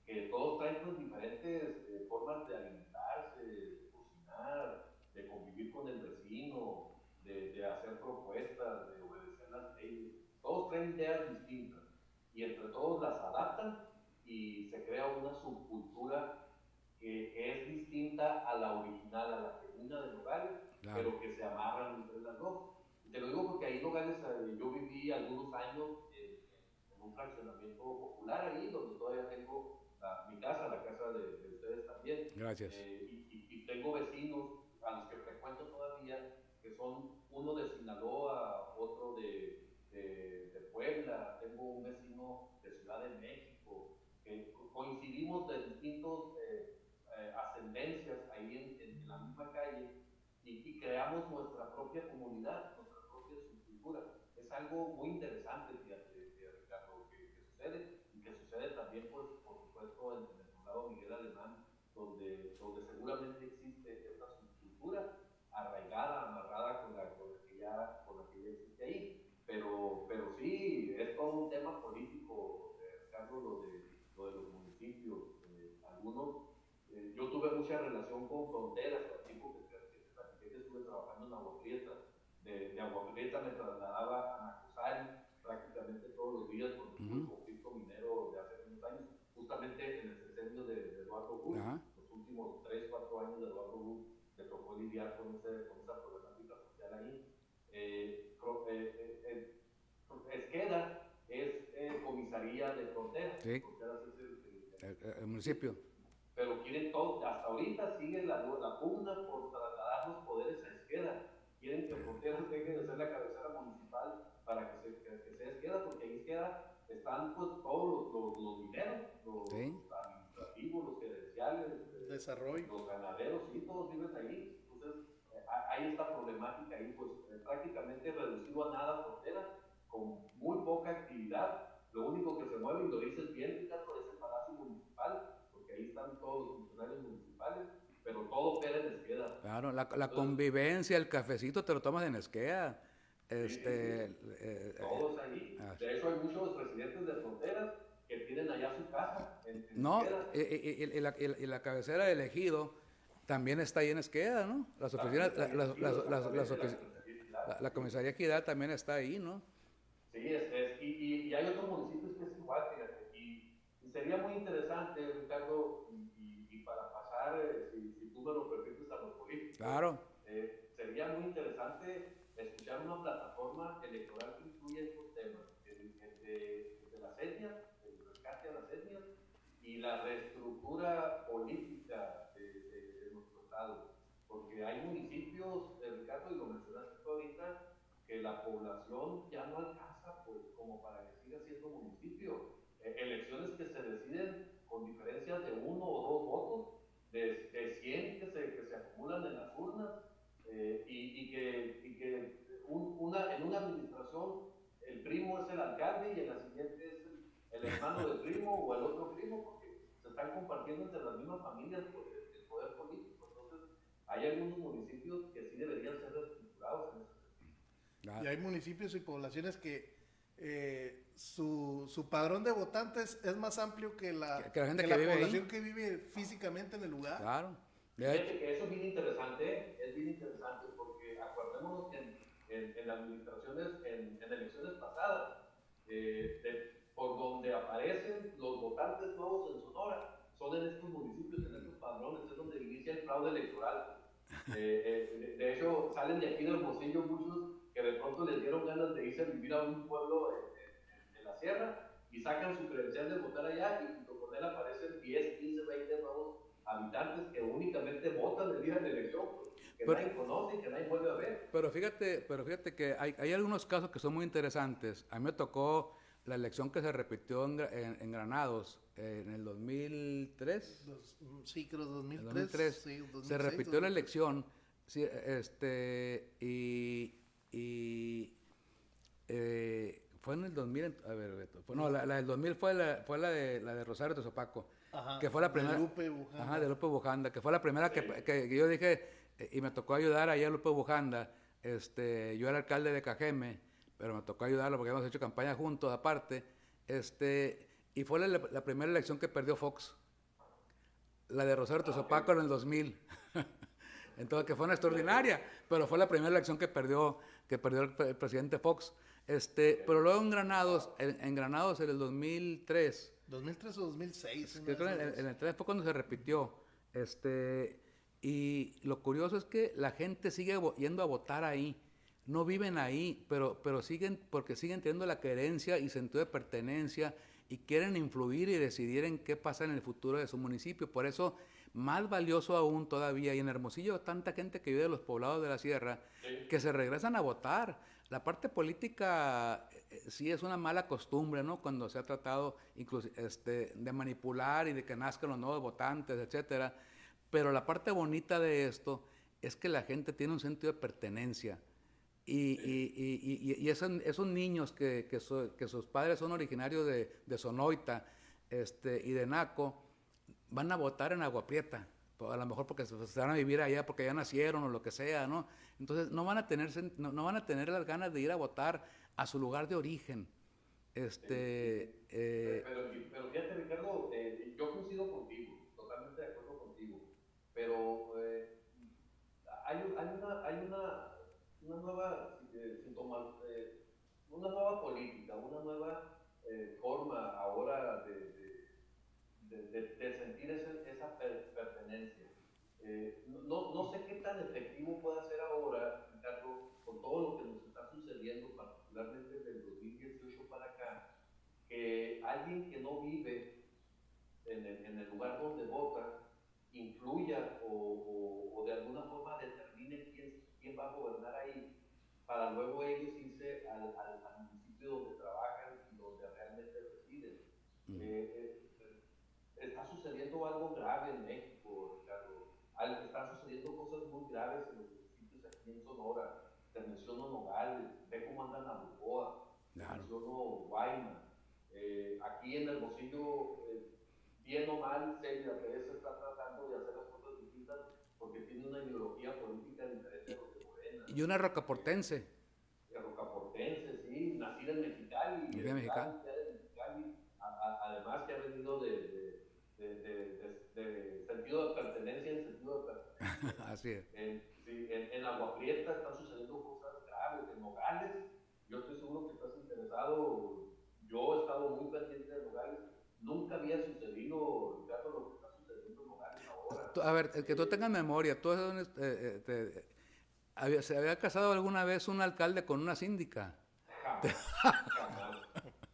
que todos traen pues, diferentes formas de alimentarse, de cocinar, de convivir con el vecino, de hacer propuestas, de obedecer las leyes. Todos traen ideas distintas y entre todos las adaptan y se crea una subcultura que es distinta a la original, a la genuina de Nogales, claro, pero que se amarran entre las dos. Te lo digo porque ahí en Nogales yo viví algunos años un fraccionamiento popular ahí, donde todavía tengo mi casa, la casa de ustedes también. Gracias. Y tengo vecinos a los que frecuento todavía, que son uno de Sinaloa, otro de Puebla, tengo un vecino de Ciudad de México, que coincidimos de distintos ascendencias ahí en la misma calle y creamos nuestra propia comunidad, nuestra propia subcultura. Es algo muy interesante, fíjate, Ricardo, que sucede y que sucede también, pues, por supuesto, en el condado Miguel Alemán, donde seguramente existe esta subcultura arraigada, amarrada con la que ya existe ahí. Pero sí, es todo un tema político, Ricardo, lo de los municipios. Algunos, yo tuve mucha relación con fronteras, tipo que estuve trabajando en Agua Prieta. De Agua Prieta me trasladaba a Nacosari prácticamente todos los días por el conflicto minero de hace unos años, justamente en el sexenio de Eduardo Bush. Los últimos 3, 4 años de Eduardo Bush me tocó lidiar con esa problemática social ahí. Esqueda es comisaría de fronteras. Sí. Fronteras es el municipio. Pero quieren todo, hasta ahorita sigue la pugna por trasladar los poderes a Esqueda. Quieren que Fronteras deje de ser la cabecera municipal para que sea Esqueda, porque ahí Esqueda están pues todos los mineros, los administrativos, los gerenciales, desarrollo, los ganaderos, sí, todos viven ahí. Entonces hay esta problemática ahí, pues prácticamente reducido a nada Fronteras, con muy poca actividad. Lo único que se mueve, y lo dices bien, Ricardo, es el Palacio Municipal, porque ahí están todos los funcionarios municipales, pero todo opera en Esqueda. Claro, la convivencia, el cafecito te lo tomas en Esqueda. Todos ahí. De hecho, hay muchos residentes de Fronteras que tienen allá su casa en no, Esqueda. Y la cabecera de Ejido también está ahí en Esqueda, ¿no? Las oficinas, la comisaría de Equidad también está ahí, ¿no? Sí, y hay otros municipios que es igual, fíjate. Y sería muy interesante, Ricardo, y para pasar, si tú me lo permites, a los políticos. Claro. Sería muy interesante escuchar una plataforma electoral que incluya estos temas, de las etnias, el rescate a las etnias y la reestructura política de nuestro estado. Porque hay municipios, Ricardo, y lo mencionaste tú ahorita, que la población ya no alcanza pues, como para que siga siendo municipio. Elecciones que se deciden con diferencias de 1 o 2 votos, de 100 que se acumulan en las urnas, y que en una administración el primo es el alcalde y en la siguiente es el hermano del primo o el otro primo, porque se están compartiendo entre las mismas familias el poder político. Entonces, hay algunos municipios que sí deberían ser reestructurados en ese sentido. Y hay municipios y poblaciones que su padrón de votantes es más amplio que la gente que la población ahí. Que vive físicamente en el lugar. Claro. Fíjate que eso es bien interesante, porque acordémonos que en las administraciones, en elecciones pasadas, por donde aparecen los votantes nuevos en Sonora, son en estos municipios, en estos padrones, es donde inicia el fraude electoral. De hecho, salen de aquí de Hermosillo muchos que de pronto les dieron ganas de irse a vivir a un pueblo en la sierra y sacan su credencial de votar allá y junto con él aparecen 10, 15, 20 nuevos habitantes que únicamente votan el día de la elección, que nadie conoce y que nadie vuelve a ver. Pero fíjate que hay algunos casos que son muy interesantes. A mí me tocó la elección que se repitió en Granados en el 2003. Sí, creo 2003. 2003. Sí, 2006, se repitió 2003. la elección, sí, fue en el 2000, a ver, Beto, no, la del 2000 fue la de Rosario de Sopaco, que fue la primera. De Lupe Bujanda. Ajá, de Lupe Bujanda, que fue la primera que yo dije, y me tocó ayudar allá a Lupe Bujanda. Yo era alcalde de Cajeme, pero me tocó ayudarlo porque habíamos hecho campaña juntos aparte. Y fue la primera elección que perdió Fox, la de Rosario de Sopaco en el 2000. Entonces, que fue una extraordinaria, pero fue la primera elección que perdió el presidente Fox. Pero luego en Granados en el 2003. 2003 o 2006. Creo que en el 3 fue cuando se repitió. Y lo curioso es que la gente sigue yendo a votar ahí. no viven ahí, pero siguen, porque siguen teniendo la querencia y sentido de pertenencia y quieren influir y decidir en qué pasa en el futuro de su municipio. Por eso, más valioso aún todavía, y en Hermosillo tanta gente que vive de los poblados de la sierra, Sí. que se regresan a votar. La parte política sí es una mala costumbre, ¿no? Cuando se ha tratado incluso de manipular y de que nazcan los nuevos votantes, etcétera. Pero la parte bonita de esto es que la gente tiene un sentido de pertenencia. Y esos niños que sus padres son originarios de Sonoita y de Naco, van a votar en Agua Prieta, a lo mejor porque se van a vivir allá, porque ya nacieron o lo que sea, ¿no? Entonces no van a tener las ganas de ir a votar a su lugar de origen. Pero fíjate, Ricardo, yo coincido contigo, totalmente de acuerdo contigo, pero hay una nueva una nueva política, una nueva forma ahora de sentir esa pertenencia. No sé qué tan efectivo puede ser ahora, Ricardo, con todo lo que nos está sucediendo, particularmente del 2018 para acá, que alguien que no vive en el lugar donde vota influya o de alguna forma determine quién va a gobernar ahí, para luego ellos irse al municipio donde trabajan y donde realmente residen. Está sucediendo algo grave en México, Ricardo. Están sucediendo cosas muy graves en los municipios aquí en Sonora. Te menciono Nogales, ve cómo andan a Bucoa, te Claro. menciono Guaymas. Aquí en Hermosillo, bien o mal, CDAPS está tratando de hacer las cosas distintas porque tiene una ideología política diferente a los de Morena. Y una rocaportense. Rocaportense, sí, nacida en Mexicali, Nacida en Mexicali. Además que ha venido de sentido de pertenencia en sentido de pertenencia. Así es. Sí, en Agua Prieta están sucediendo cosas graves, en Nogales, yo estoy seguro que estás interesado, yo he estado muy pendiente de Nogales, nunca había sucedido, Ricardo, lo que está sucediendo en Nogales ahora. A ver, el que tú tengas memoria, ¿se había casado alguna vez un alcalde con una síndica? Jamás,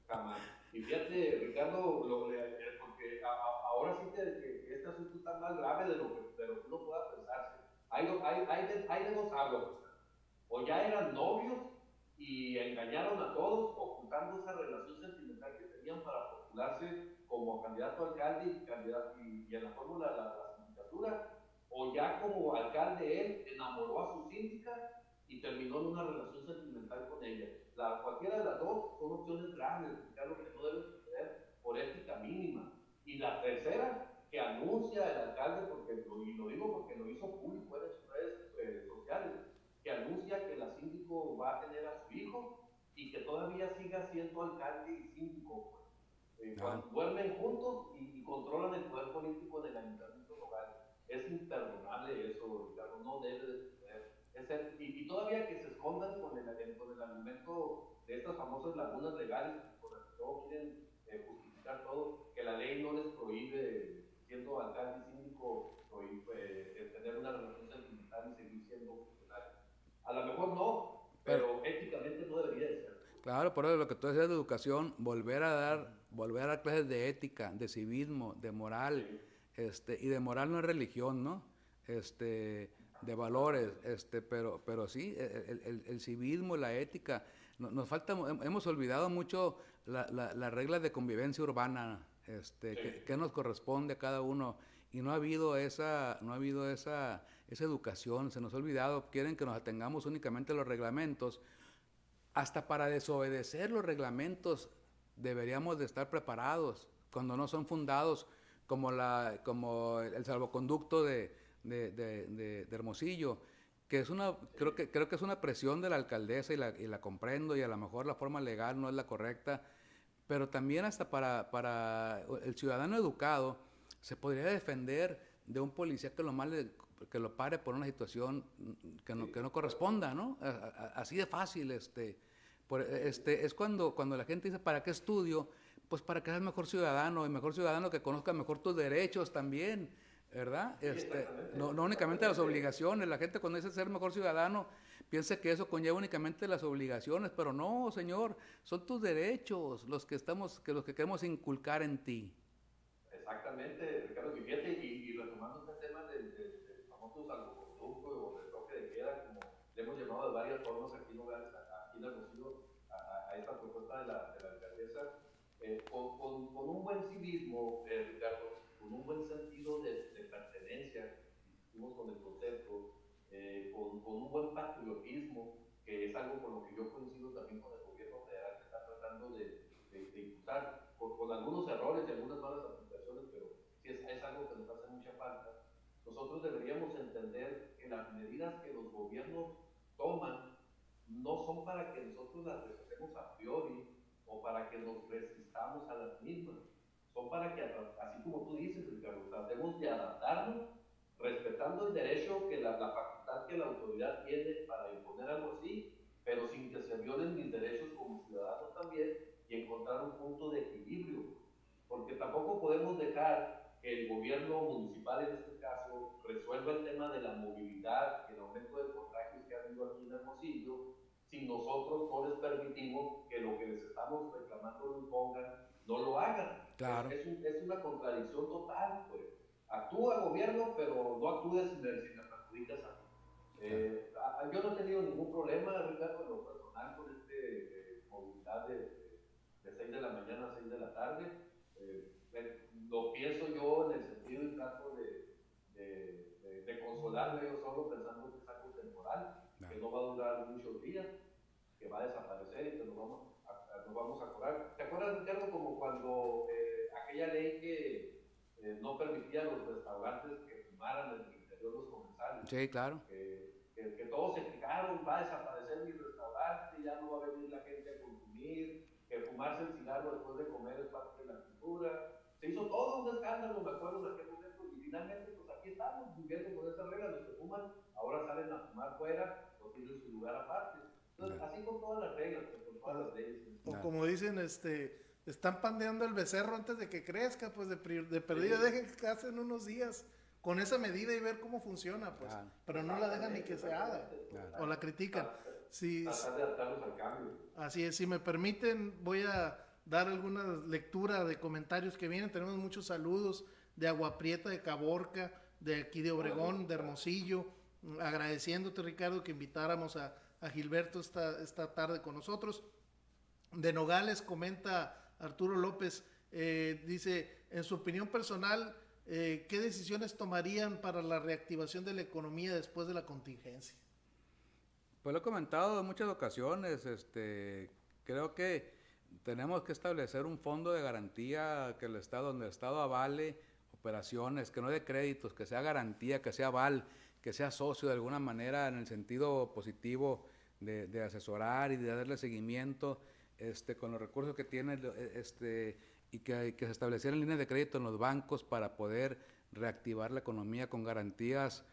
jamás. Y fíjate, Ricardo, porque ahora sí que este asunto está más grave de lo que uno pueda pensarse. Hay de dos aguas. O ya eran novios y engañaron a todos, ocultando esa relación sentimental que tenían para postularse como candidato a alcalde y en la fórmula de la sindicatura, o ya como alcalde él enamoró a su síndica y terminó en una relación sentimental con ella. Cualquiera de las dos son opciones graves, claro que no deben suceder por ética mínima. Y la tercera, que anuncia el alcalde, y lo digo porque lo hizo público en sus redes sociales, que anuncia que la síndico va a tener a su hijo y que todavía siga siendo alcalde y síndico. Cuando duermen juntos y controlan el poder político en el ayuntamiento local. Es imperdonable eso, Ricardo, no debe de suceder. Y todavía que se escondan con el argumento de estas famosas lagunas legales, con las que todos quieren justificar todo, que la ley no les prohíbe, siendo alcalde y síndico, tener una relación sentimental y seguir siendo funcionarios. A lo mejor no, pero éticamente no debería de ser. Claro, por eso lo que tú decías de educación, volver a dar clases de ética, de civismo, de moral, Sí. y de moral no es religión, ¿no? De valores, pero sí, el civismo, la ética, nos falta, hemos olvidado mucho las reglas de convivencia urbana, que nos corresponde a cada uno, y no ha habido esa educación, se nos ha olvidado, quieren que nos atengamos únicamente a los reglamentos. Hasta para desobedecer los reglamentos deberíamos de estar preparados cuando no son fundados, como el salvoconducto de Hermosillo, que es creo que es una presión de la alcaldesa y la comprendo, y a lo mejor la forma legal no es la correcta, pero también hasta para el ciudadano educado se podría defender de un policía que lo pare por una situación que no corresponda, ¿no? Así de fácil, es cuando la gente dice, ¿para qué estudio? Pues para que seas mejor ciudadano, y mejor ciudadano que conozca mejor tus derechos también. ¿verdad? Sí, exactamente. No únicamente las obligaciones. La gente cuando dice ser mejor ciudadano piensa que eso conlleva únicamente las obligaciones, pero no, señor, son tus derechos los que queremos inculcar en ti. Exactamente, Ricardo, y fíjate, y retomando este tema del famoso salvoconducto o del toque de queda, como le hemos llamado de varias formas aquí en Nogales, aquí en Hermosillo, a esta propuesta de la alcaldesa, con un buen civismo, Ricardo, con un buen sentido de pertenencia, insistimos con el concepto, con un buen patriotismo, que es algo con lo que yo coincido también con el gobierno federal que está tratando de impulsar, con algunos errores y algunas malas aplicaciones, pero sí es algo que nos hace mucha falta. Nosotros deberíamos entender que las medidas que los gobiernos toman no son para que nosotros las rechacemos a priori o para que nos resistamos a las mismas, son para que, así como tú dices, Ricardo, tratemos de adaptarnos, respetando el derecho que la facultad que la autoridad tiene para imponer algo así, pero sin que se violen mis derechos como ciudadanos también, y encontrar un punto de equilibrio, porque tampoco podemos dejar que el gobierno municipal en este caso resuelva el tema de la movilidad, el aumento de contagios que ha habido aquí en Hermosillo, si nosotros no les permitimos que lo que les estamos reclamando lo impongan, no lo hagan. Claro. Es una contradicción total, pues. Actúa gobierno, pero no actúes si me perjudicas a mí. Yo no he tenido ningún problema, Ricardo, en lo personal con movilidad de 6 de la mañana a 6 de la tarde. Lo pienso yo en el sentido y trato de consolarme yo solo pensando que es algo temporal, que no va a durar muchos días, que va a desaparecer y que nos vamos a curar. ¿Te acuerdas, Ricardo, como cuando aquella ley que no permitía a los restaurantes que fumaran en el interior de los comensales? Sí, claro. Que todos se fijaron, va a desaparecer mi restaurante, ya no va a venir la gente a consumir, que fumarse el cigarro después de comer es parte de la cultura. Se hizo todo un escándalo, me acuerdo en aquel momento, y finalmente pues aquí estamos viviendo con esa regla, los que fuman ahora salen a fumar fuera o tienen su lugar aparte. Entonces, así con todas las reglas, con todas las leyes. O como dicen, están pandeando el becerro antes de que crezca, pues de perdida dejen que hacen unos días con esa medida y ver cómo funciona, pues. Claro. Pero no la dejan ni que se haga, o la critican. Sí, tratar de adaptarnos al cambio. así es, si me permiten, voy a dar alguna lectura de comentarios que vienen. Tenemos muchos saludos de Agua Prieta, de Caborca, de aquí de Obregón, de Hermosillo. Agradeciéndote, Ricardo, que invitáramos a Gilberto esta tarde con nosotros. De Nogales comenta Arturo López, dice, en su opinión personal, ¿qué decisiones tomarían para la reactivación de la economía después de la contingencia? Pues lo he comentado en muchas ocasiones, creo que tenemos que establecer un fondo de garantía que donde el Estado avale operaciones, que no dé créditos, que sea garantía, que sea aval, que sea socio de alguna manera en el sentido positivo de asesorar y de darle seguimiento con los recursos que tiene y que se establecieran líneas de crédito en los bancos para poder reactivar la economía con garantías,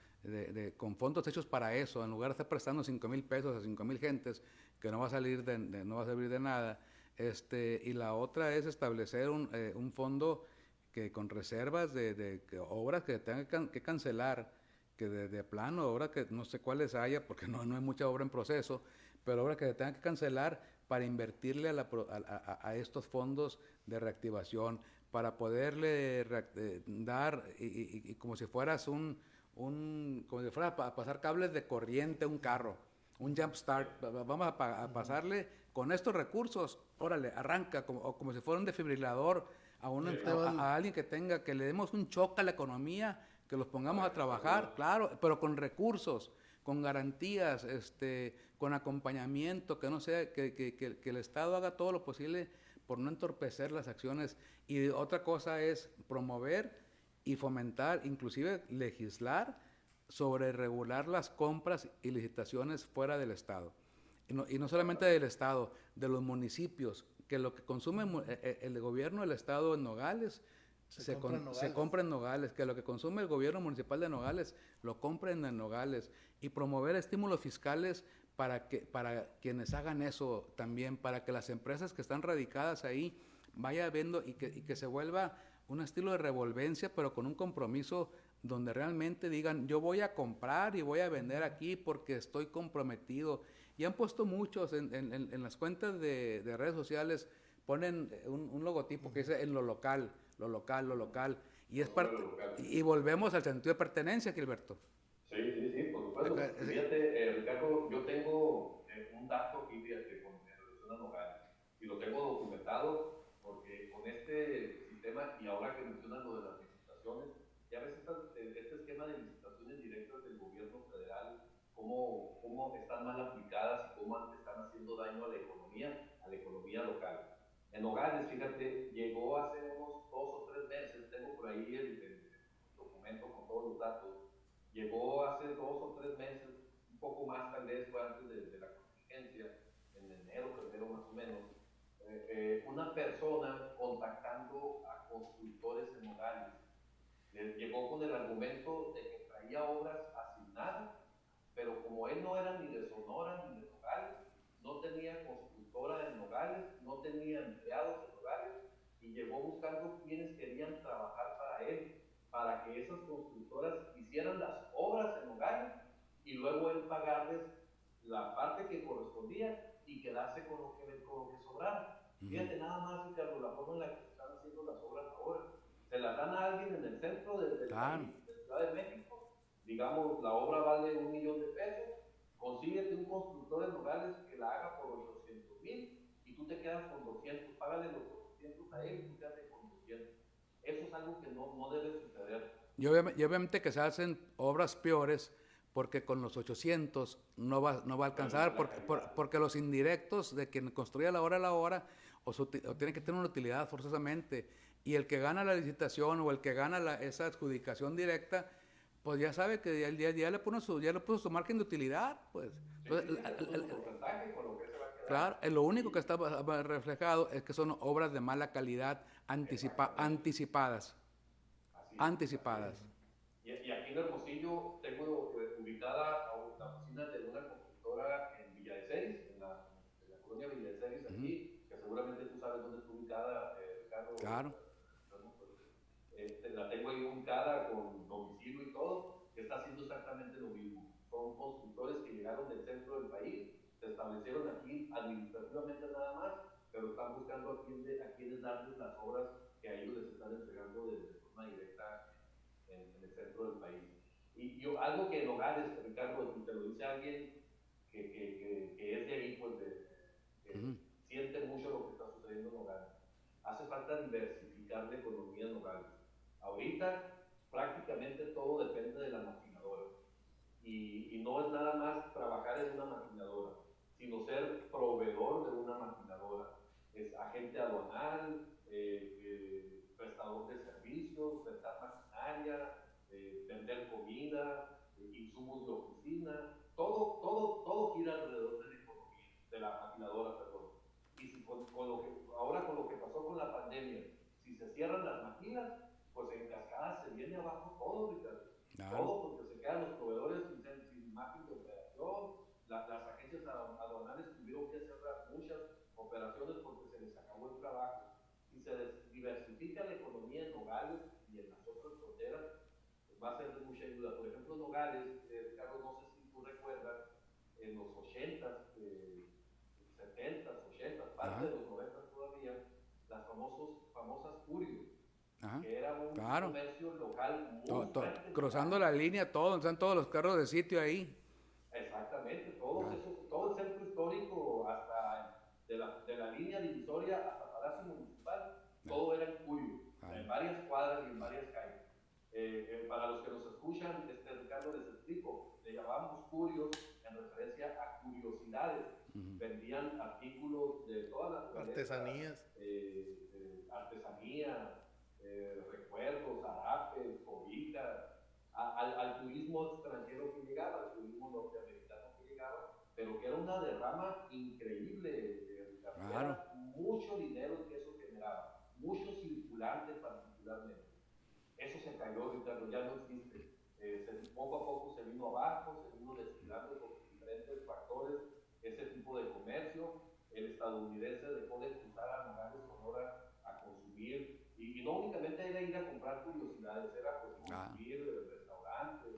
con fondos hechos para eso, en lugar de estar prestando 5,000 pesos a 5,000 gentes, que no va a salir no va a servir de nada. Y la otra es establecer un fondo que con reservas de obras que tengan que cancelar, que de plano, obras que no sé cuáles haya, porque no hay mucha obra en proceso, pero obras que se tengan que cancelar para invertirle a estos fondos de reactivación, para poderle dar, y como si fueras como si fuera a pasar cables de corriente a un carro, un jump start, vamos a pasarle con estos recursos, órale, arranca, como si fuera un desfibrilador a alguien que le demos un choque a la economía, que los pongamos a trabajar, claro, pero con recursos, con garantías, con acompañamiento, que no sea, que el Estado haga todo lo posible por no entorpecer las acciones. Y otra cosa es promover y fomentar, inclusive legislar sobre regular las compras y licitaciones fuera del Estado. Y no solamente del Estado, de los municipios, que lo que consume el gobierno del Estado en Nogales, se compra en Nogales, que lo que consume el gobierno municipal de Nogales, lo compren en Nogales, y promover estímulos fiscales para quienes hagan eso también, para que las empresas que están radicadas ahí vaya viendo y que se vuelva un estilo de revolvencia, pero con un compromiso donde realmente digan, yo voy a comprar y voy a vender aquí porque estoy comprometido. Y han puesto muchos en las cuentas de redes sociales, ponen un logotipo que dice en lo local, lo local, lo local. Y es Promover parte, lo local. y volvemos al sentido de pertenencia, Gilberto. Sí, sí, sí, por supuesto. Fíjate, Ricardo, yo tengo un dato aquí, fíjate, con relación a Nogales, y lo tengo documentado porque con este sistema, y ahora que mencionas lo de las licitaciones, ya ves este esquema de licitaciones directas del gobierno federal, cómo están mal aplicadas y cómo están haciendo daño a la economía local. En Nogales, fíjate, llegó hace unos 2 o 3 meses, tengo por ahí el documento con todos los datos. Llegó hace 2 o 3 meses, un poco más tal vez, fue antes de la contingencia, en enero, febrero más o menos, una persona contactando a constructores en Nogales. Les llegó con el argumento de que traía obras asignadas, pero como él no era ni de Sonora ni de Nogales, no tenía constructora en Nogales, no tenía empleados en Nogales, y llegó buscando quienes querían trabajar para él, para que esas constructoras hicieran las obras en Nogales y luego él pagarles la parte que correspondía y quedarse con lo que sobrara. Fíjate nada más, Ricardo, la forma en la que se están haciendo las obras ahora. Se las dan a alguien en el centro del país, de Ciudad de México, digamos, la obra vale $1,000,000, consíguete un constructor en Nogales que la haga por 800,000 y tú te quedas con 200, págale los 800 a él y tú quedas con 200. Eso es algo que no debe suceder. Y obviamente que se hacen obras peores porque con los 800 no va a alcanzar, porque los indirectos de quien construye la hora o tienen que tener una utilidad forzosamente. Y el que gana la licitación o el que gana esa adjudicación directa, pues ya sabe que ya le puso su margen de utilidad. Pues. Entonces, claro, lo único que está reflejado es que son obras de mala calidad anticipadas. Anticipadas. Y aquí en Hermosillo tengo ubicada la oficina de una constructora en Villa de Celis, en la colonia Villa de Celis, aquí, que seguramente tú sabes dónde está ubicada, Ricardo. Claro. La tengo ahí ubicada con domicilio y todo, que está haciendo exactamente lo mismo. Son constructores que llegaron del centro del país, se establecieron aquí administrativamente nada más, pero están buscando a quienes darles las obras que a ellos les están entregando de forma directa en el centro del país. Y algo que en Nogales, Ricardo, te lo dice alguien que es de ahí, pues que siente mucho lo que está sucediendo en Nogales. Hace falta diversificar la economía en Nogales. Ahorita prácticamente todo depende de la maquinadora. Y no es nada más trabajar en una maquinadora, sino ser proveedor de una maquinadora. Es agente aduanal, prestador de servicios, prestar maquinaria, vender comida, insumos de oficina, todo gira alrededor de la economía, de la maquinadora, perdón. Y si ahora con lo que pasó con la pandemia, si se cierran las máquinas, pues en cascada se viene abajo todo, Ricardo. Claro. Todo, porque se quedan los proveedores sin margen de operación, las agencias aduanales tuvieron que cerrar muchas operaciones porque se les acabó el trabajo. Si se diversifica la economía en Nogales y en las otras fronteras, pues va a ser de mucha ayuda. Por ejemplo, en Nogales, Ricardo, no sé si tú recuerdas, en los 80s, 70s, 80s, parte de los 90s todavía, las famosas Curio, que era un comercio local muy fuerte. Cruzando la línea, están todos los carros de sitio ahí. Exactamente, todo el centro histórico, hasta de la línea divisoria hasta Palacio Municipal, todo era en Curio, en varias cuadras y en varias calles. Para los que nos escuchan, Ricardo, les explico, le llamábamos Curios en referencia a curiosidades. Vendían artículos de todas las artesanías, artesanía, recuerdos, zarapes, cobijas, al turismo extranjero que llegaba, al turismo norteamericano que llegaba, pero que era una derrama increíble, claro. Era mucho dinero que eso generaba, mucho circulante particularmente. Eso se cayó, Ricardo, ya no existe. Poco a poco se vino abajo, se vino descuidando por diferentes factores ese tipo de comercio. El estadounidense dejó de cruzar a Nogales, Sonora a consumir, y y no únicamente era ir a comprar curiosidades, era pues consumir en restaurantes,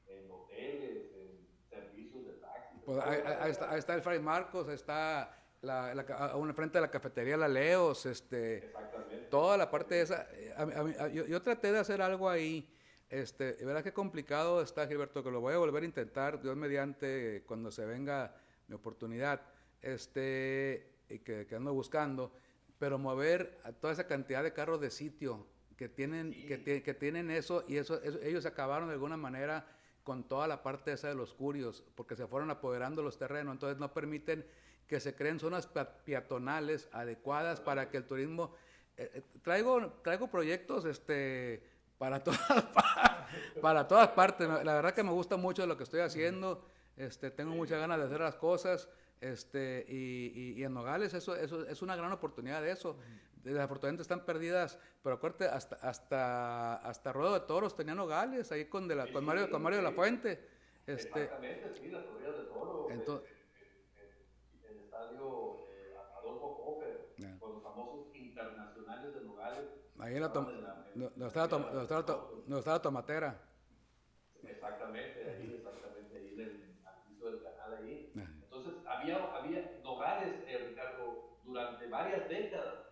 en hoteles, en servicios de taxi. Pues ahí está el Fray Marcos, está a una frente de la cafetería La Leos, Exactamente. toda la parte esa. Yo traté de hacer algo ahí. Verás qué complicado está, Gilberto, que lo voy a volver a intentar, Dios mediante, cuando se venga mi oportunidad, y que ando buscando, pero mover a toda esa cantidad de carros de sitio que tienen, Sí. que tienen eso, y eso, ellos acabaron de alguna manera con toda la parte esa de los curios, porque se fueron apoderando los terrenos, entonces no permiten que se creen zonas peatonales adecuadas para que el turismo... traigo proyectos para todas, para todas partes. La verdad que me gusta mucho lo que estoy haciendo. Tengo muchas ganas de hacer las cosas. Y en Nogales eso es una gran oportunidad de eso. Desafortunadamente están perdidas, pero acuérdate, hasta Ruedo de Toros tenía Nogales ahí con Mario de la Fuente. Exactamente, sí, las corridas de toro, Entonces, el estadio Adolfo Hofer, yeah. con los famosos internacionales de Nogales. Ahí donde está la tomatera. Exactamente, ahí en el piso del canal ahí. Yeah. Entonces, había Nogales, Ricardo, durante varias décadas,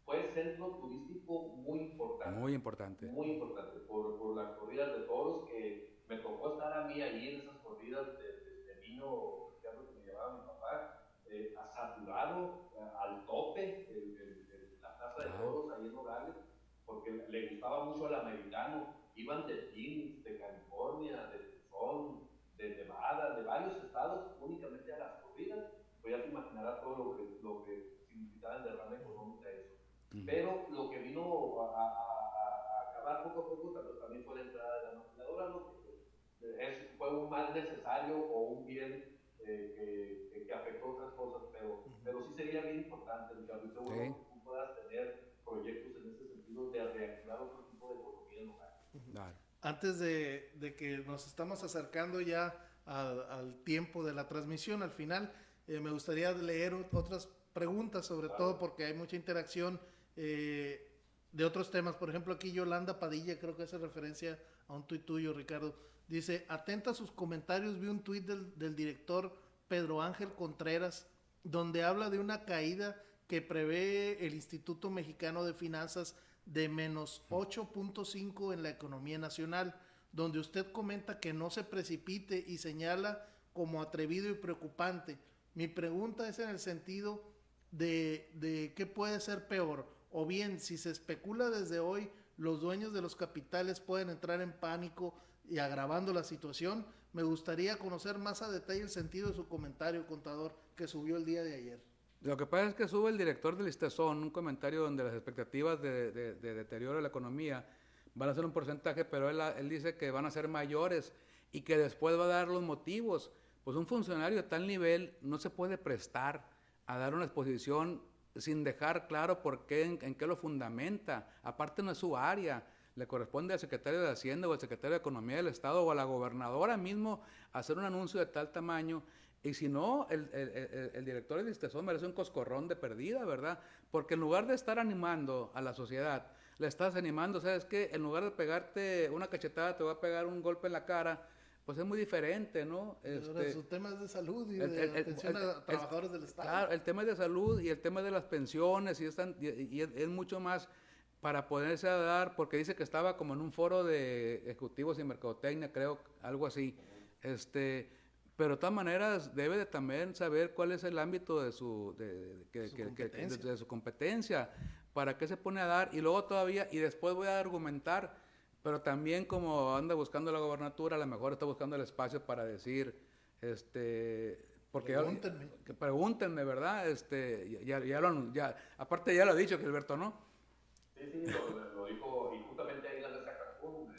fue centro turístico muy importante. Muy importante. Muy importante, por las corridas de toros, que me tocó estar a mí ahí en esas corridas de niño, Ricardo, que me llevaba mi papá, saturado, al tope, la plaza de toros ahí en Nogales, porque le gustaba mucho el americano. Iban de Phoenix, de California, de Tucson, de Nevada, de varios estados, únicamente a las corridas. Pues ya te imaginarás todo lo que significaba el derrame económico eso. Pero lo que vino a acabar poco a poco también fue la entrada de la maquiladora, ¿no? Fue un mal necesario o un bien que afectó otras cosas, pero sí sería bien importante, Ricardo, y seguro que tú puedas tener proyectos en ese sentido de reactivar otro tipo de economía local. Antes de que nos estamos acercando ya al tiempo de la transmisión, al final, me gustaría leer otras preguntas, sobre todo porque hay mucha interacción de otros temas. Por ejemplo, aquí Yolanda Padilla, creo que hace referencia a un tuit tuyo, Ricardo. Dice, atenta a sus comentarios, vi un tuit del director Pedro Ángel Contreras, donde habla de una caída que prevé el Instituto Mexicano de Finanzas de menos 8.5 en la economía nacional, donde usted comenta que no se precipite y señala como atrevido y preocupante. Mi pregunta es en el sentido de qué puede ser peor, o bien si se especula desde hoy, los dueños de los capitales pueden entrar en pánico y agravando la situación. Me gustaría conocer más a detalle el sentido de su comentario, contador, que subió el día de ayer. Lo que pasa es que sube el director del ISTESON un comentario donde las expectativas de deterioro de la economía van a ser un porcentaje, pero él dice que van a ser mayores y que después va a dar los motivos. Pues un funcionario de tal nivel no se puede prestar a dar una exposición sin dejar claro por qué, en qué lo fundamenta. Aparte no es su área, le corresponde al secretario de Hacienda o al secretario de Economía del Estado o a la gobernadora mismo hacer un anuncio de tal tamaño. Y si no, el director del ISTESON merece un coscorrón de perdida, ¿verdad? Porque en lugar de estar animando a la sociedad, le estás animando, ¿sabes qué? En lugar de pegarte una cachetada, te va a pegar un golpe en la cara, pues es muy diferente, ¿no? Ahora, su tema es de salud y de atención a trabajadores del Estado. Claro, el tema es de salud y el tema de las pensiones y es mucho más para poderse dar, porque dice que estaba como en un foro de ejecutivos y mercadotecnia, creo, algo así. Pero de todas maneras debe de también saber cuál es el ámbito de su competencia, para qué se pone a dar, y luego todavía, y después voy a argumentar, pero también como anda buscando la gobernatura, a lo mejor está buscando el espacio para decir, porque pregúntenme, ¿verdad? Aparte ya lo ha dicho Gilberto, ¿no? Sí, lo dijo, y justamente ahí en la mesa Cancún,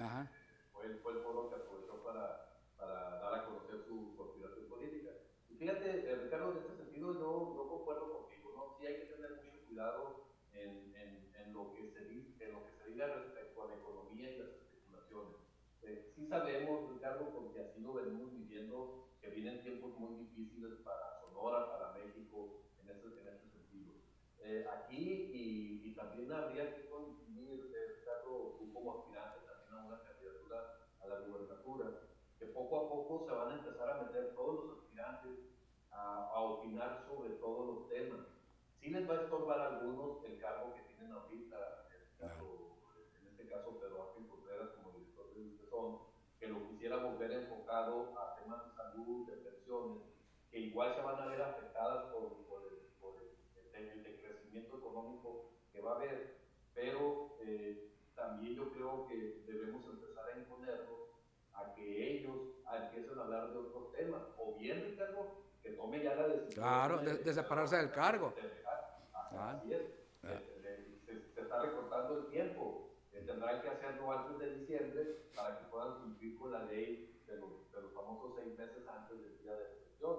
fue el foro que aprovechó para dar a conocer su conspiración política. Y fíjate, Ricardo, en este sentido yo concuerdo contigo, ¿no? Sí hay que tener mucho cuidado en lo que se diga respecto a la economía y las especulaciones. Sí sabemos, Ricardo, porque así lo venimos viviendo, que vienen tiempos muy difíciles para Sonora, para México, en este sentido. Aquí, y también habría que consumir como aspirante también a una candidatura a la gubernatura, que poco a poco se van a empezar a meter todos los aspirantes a opinar sobre todos los temas. Sí les va a estorbar a algunos el cargo que tienen ahorita, en este caso Pedro Ángel Contreras como director de Educación, que lo quisiera volver enfocado a temas de salud, de pensiones, que igual se van a ver afectadas por el decrecimiento económico que va a haber, pero también yo creo que debemos empezar a imponernos a que ellos empiecen a hablar de otros temas, o bien, Ricardo, que tome ya la decisión. Claro, de separarse del cargo. Así es, se está recortando el tiempo, tendrán que hacerlo antes de diciembre para que puedan cumplir con la ley de los famosos 6 meses antes del día de la elección.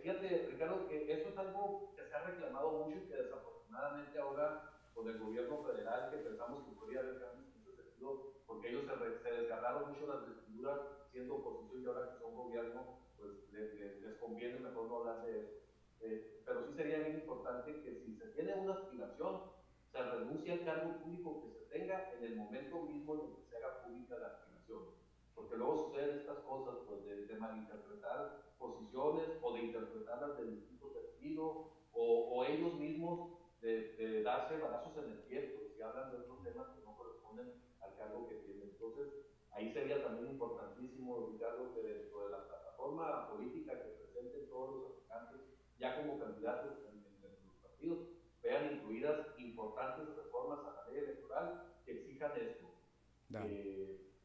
Fíjate, Ricardo, que eso es algo que se ha reclamado mucho y que desafortunadamente ahora con el gobierno federal, que pensamos que podría haber cambios en ese sentido, porque ellos se desgarraron mucho las vestiduras siendo oposición y ahora que son gobierno, pues les conviene mejor no hablar de eso. Pero sí sería bien importante que si se tiene una aspiración, se renuncie al cargo público que se tenga en el momento mismo en el que se haga pública la aspiración. Porque luego suceden estas cosas, pues de malinterpretar posiciones o de interpretarlas de distinto sentido, o ellos mismos de darse balazos en el pie, porque si hablan de otros temas que no corresponden al cargo que tienen. Entonces, ahí sería también importantísimo, Ricardo, que dentro de la plataforma política que presenten todos los aspirantes, ya como candidatos en los partidos, vean incluidas importantes reformas a la ley electoral que exijan esto.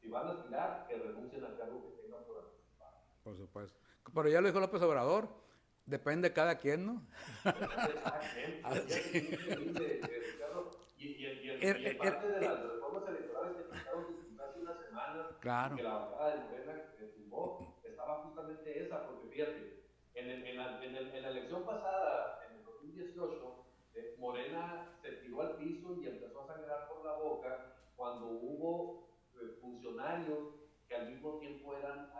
Si van a aspirar, que renuncien al cargo que tengan por anticipado. Por supuesto. Pero ya lo dijo López Obrador, depende de cada quien, ¿no? Y parte de las reformas electorales que trataron hace una semana, claro, que la bancada de Morena tumbó, estaba justamente esa, porque fíjate, en la elección pasada, en el 2018, Morena se tiró al piso y empezó a sangrar por la boca cuando hubo funcionarios que al mismo tiempo eran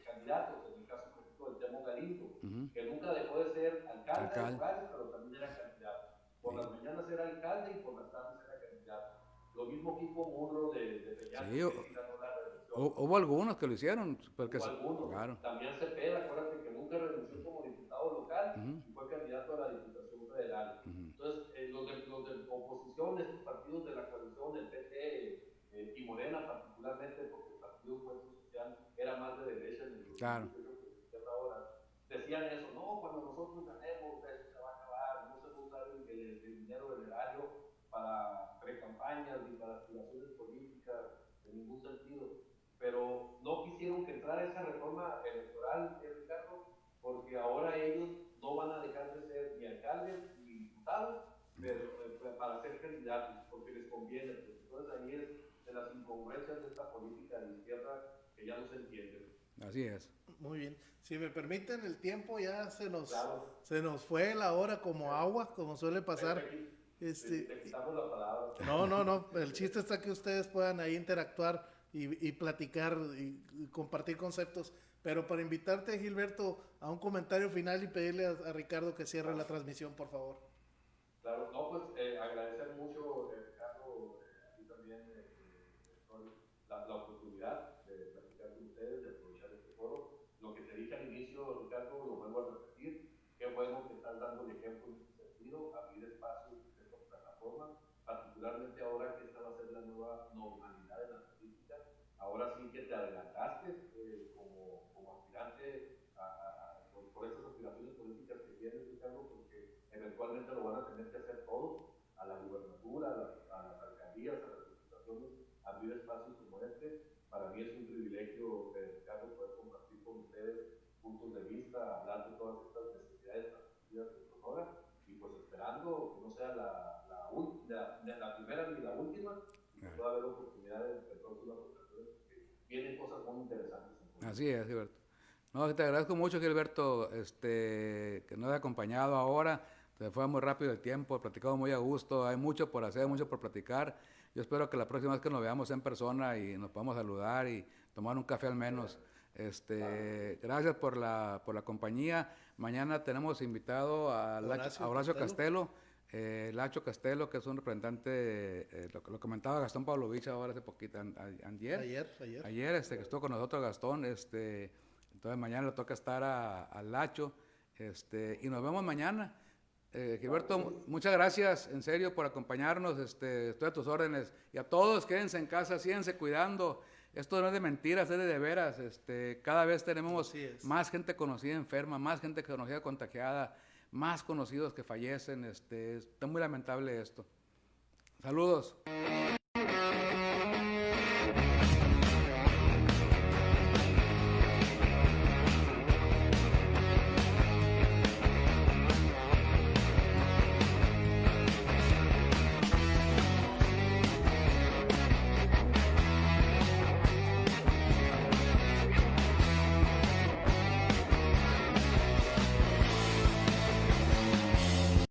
candidatos, en el caso por ejemplo del Temo Galindo, que nunca dejó de ser alcalde de Juárez, pero también era candidato. Por las mañanas era alcalde y por las tardes era candidato. Lo mismo Kiko Murro de Peña, que ganó la reelección. Hubo algunos que lo hicieron. Porque hubo algunos. Claro. También Cepeda, acuérdate que nunca renunció como diputado local y fue candidato a la Diputación Federal. Entonces, los de oposición, estos partidos de la coalición, el PT y Morena particularmente, porque el Partido Encuentro Social era más de derecha en el claro. ahora, decían eso, no, cuando nosotros ganemos, eso se va a acabar, no se va a usar el dinero del erario para pre-campañas ni para aspiraciones políticas, en ningún sentido. Pero no quisieron que entrara esa reforma electoral, Ricardo, porque ahora ellos no van a dejar de ser ni alcaldes ni diputados para ser candidatos, porque les conviene. Entonces ahí es de las incongruencias de esta política de izquierda que ya no se entiende. Así es. Muy bien. Si me permiten, el tiempo ya se nos fue la hora como agua, como suele pasar. Te quitamos la palabra. No. El chiste está que ustedes puedan ahí interactuar y platicar y compartir conceptos. Pero para invitarte, Gilberto, a un comentario final y pedirle a Ricardo que cierre la transmisión, por favor. Claro, no, pues agradecer mucho, Ricardo, a ti también la oportunidad de platicar con ustedes, de aprovechar este foro. Lo que te dije al inicio, Ricardo, lo vuelvo a repetir, qué bueno que estás dando el ejemplo en este sentido, abrir espacios en esta plataforma, particularmente ahora que esta va a ser la nueva normalidad de la política. Ahora sí que te adelantaste como aspirante por estas aspiraciones políticas que tienes, Ricardo, porque eventualmente lo van a tener que hacer todos, a la gubernatura, a las alcaldías, a las diputaciones, abrir espacios como este. Para mí es un privilegio, Ricardo, poder compartir con ustedes puntos de vista, hablar de todas estas necesidades de Sonora, y pues esperando que no sea la primera ni la última, que pueda haber oportunidades de próximas ocasiones, porque vienen cosas muy interesantes. Así es, Gilberto. No, te agradezco mucho, Gilberto, que nos haya acompañado ahora. Se fue muy rápido el tiempo, platicado muy a gusto, hay mucho por hacer, mucho por platicar. Yo espero que la próxima vez que nos veamos en persona y nos podamos saludar y tomar un café al menos. Gracias por la compañía. Mañana tenemos invitado a Horacio Castelo, Lacho Castelo, que es un representante, lo comentaba Gastón Pavlovich ahora hace poquito, ayer, que estuvo con nosotros Gastón, entonces mañana le toca estar a Lacho, y nos vemos mañana. Gilberto, muchas gracias, en serio, por acompañarnos, estoy a tus órdenes, y a todos, quédense en casa, síganse cuidando, esto no es de mentiras, es de veras, cada vez tenemos más gente conocida enferma, más gente conocida contagiada, más conocidos que fallecen, está muy lamentable esto. Saludos.